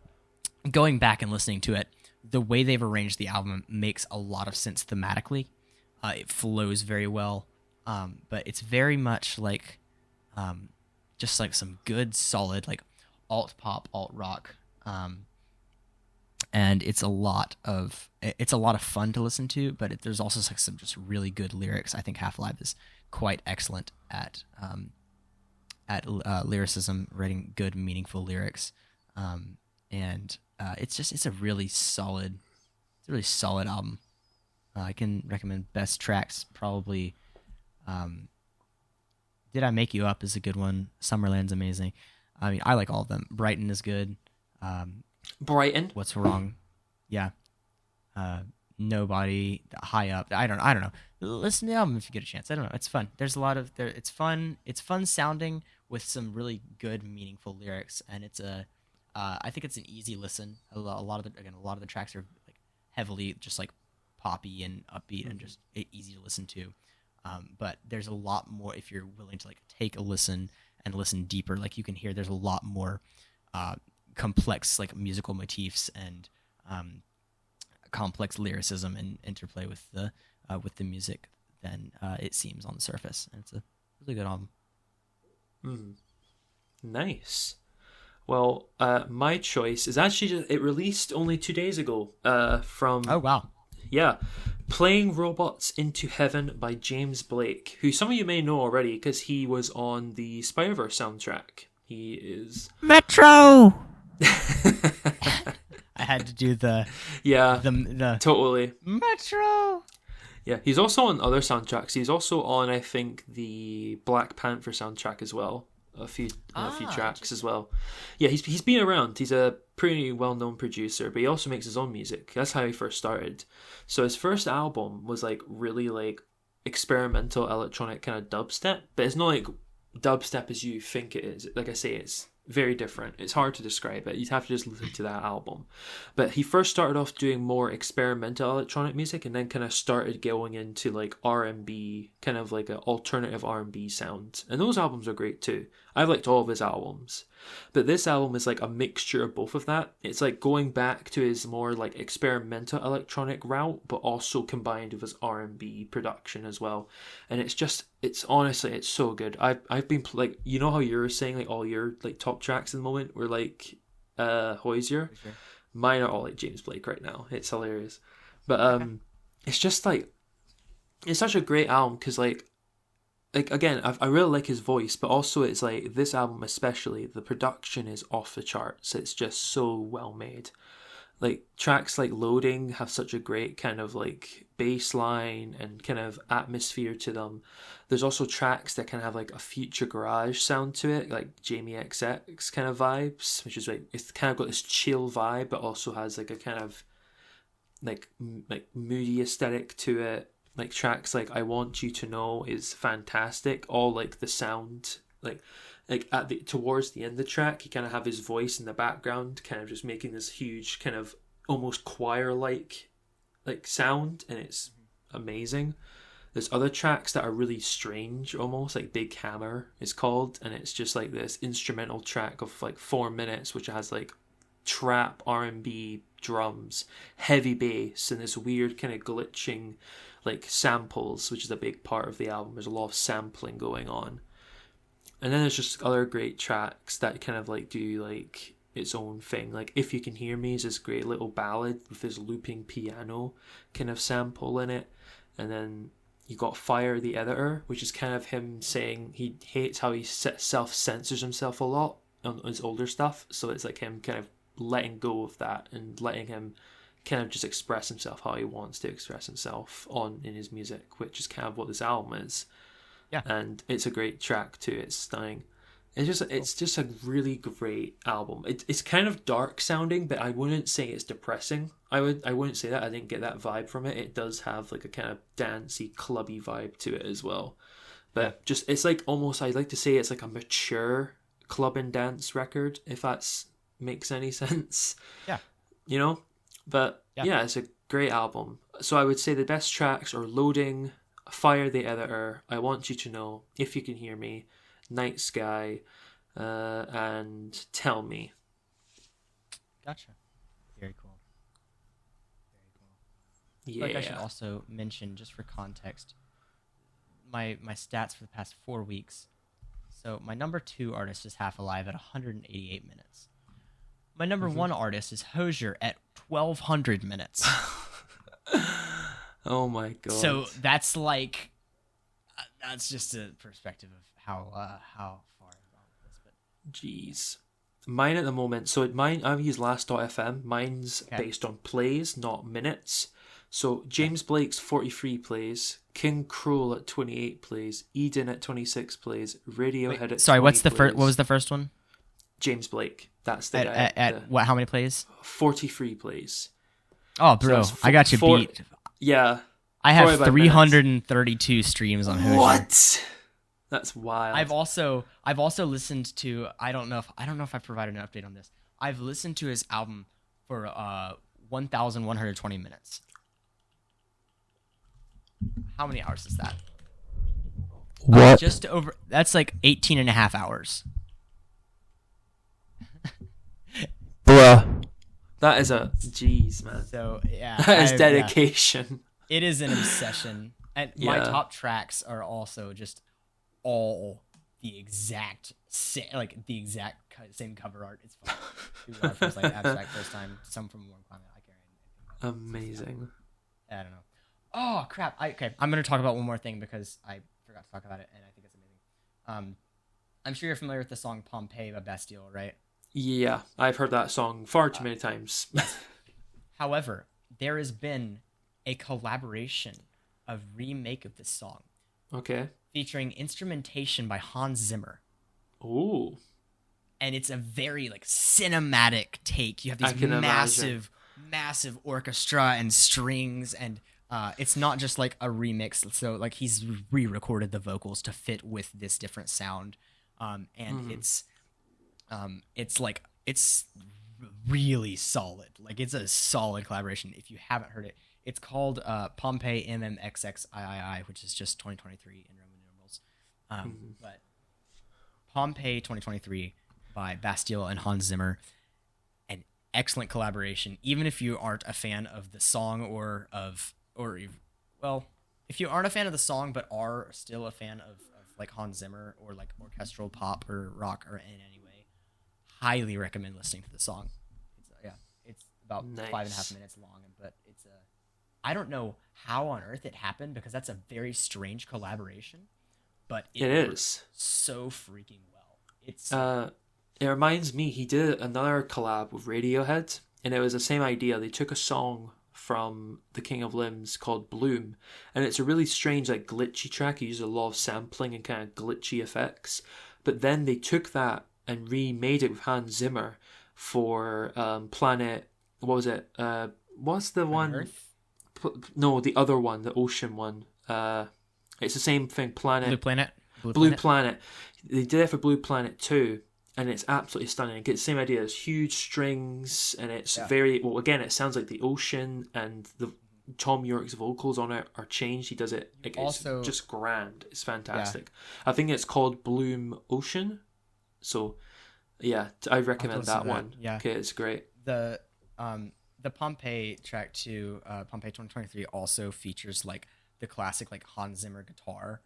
going back and listening to it, the way they've arranged the album makes a lot of sense thematically. It flows very well, but it's very much like just like some good, solid like alt pop, alt rock, and it's a lot of fun to listen to. But there's also like some just really good lyrics. I think Half-Life is quite excellent at lyricism, writing good, meaningful lyrics, and it's a really solid album. I can recommend best tracks probably. Did I Make You Up is a good one. Summerland's amazing. I mean, I like all of them. Brighton is good. Brighton. What's Wrong? Yeah. Nobody. High Up. I don't know. Listen to the album if you get a chance. I don't know. It's fun. There's a lot of there. It's fun. It's fun sounding with some really good, meaningful lyrics, and it's I think it's an easy listen. A lot of the tracks are like heavily just like poppy and upbeat and just easy to listen to. But there's a lot more if you're willing to like take a listen and listen deeper. Like you can hear there's a lot more complex like musical motifs and complex lyricism and interplay with the music than it seems on the surface. And it's a really good album. Nice. Well, my choice is actually it released only 2 days ago. From Oh wow. Yeah, Playing Robots into Heaven by James Blake, who some of you may know already because he was on the Spider-Verse soundtrack. He is Metro. I had to do the totally Metro. Yeah, he's also on other soundtracks. He's also on, I think, the Black Panther soundtrack as well. A few tracks as well. Yeah, he's been around. He's a pretty well-known producer, but he also makes his own music. That's how he first started. So his first album was like really like experimental electronic kind of dubstep, but it's not like dubstep as you think it is. Like I say, it's very different. It's hard to describe it. You'd have to just listen to that album. But he first started off doing more experimental electronic music and then kind of started going into like R&B, kind of like an alternative R&B sound. And those albums are great too. I've liked all of his albums. But this album is like a mixture of both of that. It's like going back to his more like experimental electronic route, but also combined with his R&B production as well. And it's honestly, it's so good. I've been like, you know how you were saying like all your like top tracks in the moment were like Hozier? Sure. Mine are all like James Blake right now. It's hilarious. But it's just like, it's such a great album because like again, I really like his voice, but also it's like this album especially, the production is off the charts. It's just so well made. Like tracks like Loading have such a great kind of like bass line and kind of atmosphere to them. There's also tracks that kind of have like a future garage sound to it, like Jamie XX kind of vibes, which is like it's kind of got this chill vibe, but also has like a kind of like moody aesthetic to it. Like tracks like I Want You to Know is fantastic. All like the sound, like at the towards the end of the track, you kind of have his voice in the background, kind of just making this huge kind of almost choir like sound, and it's amazing. There's other tracks that are really strange, almost like Big Hammer is called, and it's just like this instrumental track of like 4 minutes, which has like trap R&B drums, heavy bass, and this weird kind of glitching like samples, which is a big part of the album. There's a lot of sampling going on. And then there's just other great tracks that kind of like do like its own thing. Like If You Can Hear Me is this great little ballad with this looping piano kind of sample in it, and then you got Fire the Editor, which is kind of him saying he hates how he self-censors himself a lot on his older stuff, so it's like him kind of letting go of that and letting him kind of just express himself how he wants to express himself in his music, which is kind of what this album is. Yeah. And it's a great track too. It's stunning. It's just a really great album. It's kind of dark sounding, but I wouldn't say it's depressing. I wouldn't say that. I didn't get that vibe from it. It does have like a kind of dancey, clubby vibe to it as well. But just it's like almost, I'd like to say it's like a mature club and dance record, if that makes any sense. Yeah. You know? But yeah, it's a great album. So I would say the best tracks are Loading, Fire the Editor, I Want You to Know, If You Can Hear Me, Night Sky, and Tell Me. Gotcha. Very cool. Very cool. Yeah. Like I should also mention, just for context, my stats for the past 4 weeks. So my number 2 artist is Half Alive at 188 minutes. My number 1 artist is Hozier at 1,200 minutes. Oh my god. So that's like, that's just a perspective of how far I've gone with this. But jeez. Mine at the moment, so I've used last.fm. Mine's based on plays, not minutes. So James Blake's 43 plays, King Cruel at 28 plays, Eden at 26 plays, Radiohead at 20 what's the plays. what was the first one? James Blake. That's the guy. At what? How many plays? 43 plays. Oh, bro, So I got you beat. Yeah. I have 332 streams on Hozier. What? That's wild. I've also listened to, I don't know if I provided an update on this. I've listened to his album for 1,120 minutes. How many hours is that? What? Just over. That's like 18 and a half hours. Bruh. That is a jeez, man. So yeah, that is dedication. Yeah. It is an obsession, and my top tracks are also just all the exact same cover art. It's fun. It's like Abstract First Time, some from Warm Climate. I can't. Amazing. I don't know. Oh crap! I'm gonna talk about one more thing because I forgot to talk about it, and I think it's amazing. I'm sure you're familiar with the song "Pompeii" by Bastille, right? Yeah, I've heard that song far too many times. However, there has been a collaboration, a remake of this song. Okay. Featuring instrumentation by Hans Zimmer. Ooh. And it's a very like cinematic take. You have these massive orchestra and strings, and it's not just like a remix. So like he's re-recorded the vocals to fit with this different sound, and it's really solid. Like it's a solid collaboration. If you haven't heard it, it's called Pompeii MMXXIII, which is just 2023 in Roman numerals. But Pompeii 2023 by Bastille and Hans Zimmer, an excellent collaboration. Even if you aren't a fan of the song if you aren't a fan of the song but are still a fan of like Hans Zimmer or like orchestral pop or rock or in any way, highly recommend listening to the song. It's about 5.5 minutes long, but it's I don't know how on earth it happened because that's a very strange collaboration, but it is so freaking well. It's it reminds me, he did another collab with Radiohead, and it was the same idea. They took a song from The King of Limbs called Bloom, and it's a really strange, like glitchy track. He used a lot of sampling and kind of glitchy effects, but then they took that and remade it with Hans Zimmer for Planet. What was it? What's the one? Earth? No, the other one, the ocean one. It's the same thing. Blue Planet. Blue Planet. They did it for Blue Planet 2, and it's absolutely stunning. It's the same idea. There's huge strings, and it's very well. Again, it sounds like the ocean, and the Tom York's vocals on it are changed. He does it. It's just grand. It's fantastic. Yeah. I think it's called Bloom Ocean. So, yeah, I recommend that one. Yeah, okay, it's great. The Pompeii track 2, Pompeii 2023, also features like the classic like Hans Zimmer guitar,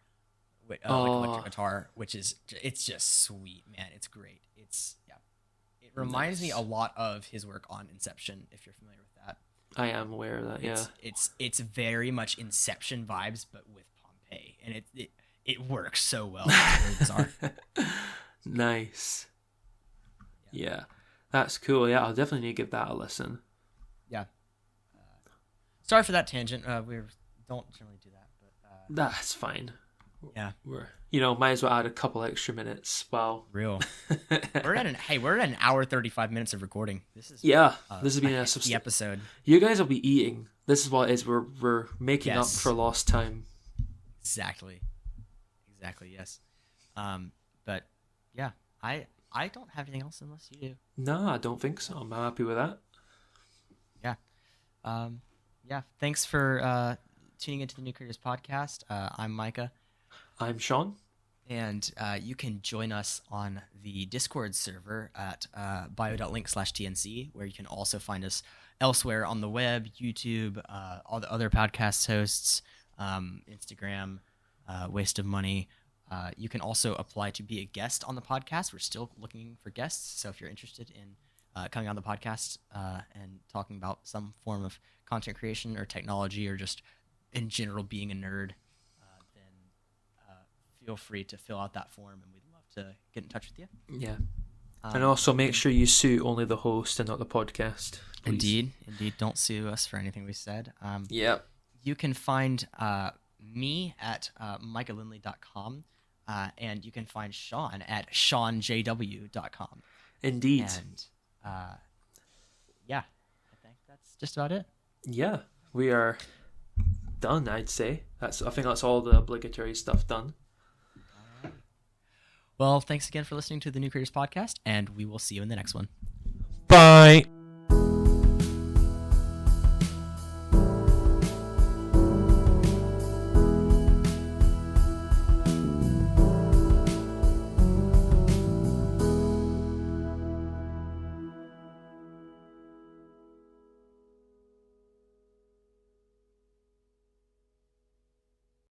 like electric guitar, which is it's just sweet, man. It's great. It reminds me a lot of his work on Inception, if you're familiar with that. I am aware of that. Yeah, it's very much Inception vibes, but with Pompeii, and it works so well. It's very bizarre. Nice. Yeah, that's cool. Yeah, I'll definitely need to give that a listen. Yeah. Sorry for that tangent. We don't generally do that, but That's fine. yeah, We're might as well add a couple extra minutes. Well, real. we're at an hour 35 minutes of recording. This is this has been a the episode. You guys will be eating. This is what it is. We're making up for lost time. Exactly. Yes. But yeah, I don't have anything else unless you do. No, I don't think so. I'm happy with that. Yeah. Yeah. Thanks for tuning into the New Creators Podcast. I'm Micah. I'm Sean. And you can join us on the Discord server at bio.link/TNC, where you can also find us elsewhere on the web, YouTube, all the other podcast hosts, Instagram, Waste of Money. You can also apply to be a guest on the podcast. We're still looking for guests, so if you're interested in coming on the podcast and talking about some form of content creation or technology or just in general being a nerd, feel free to fill out that form, and we'd love to get in touch with you. Yeah. And also make sure you sue only the host and not the podcast. Please. Indeed. Don't sue us for anything we said. Yeah. You can find me at micahlinley.com, and you can find Sean at seanjw.com. Indeed. And yeah, I think that's just about it. Yeah, we are done, I'd say. I think that's all the obligatory stuff done. Well, thanks again for listening to the New Creators Podcast, and we will see you in the next one. Bye.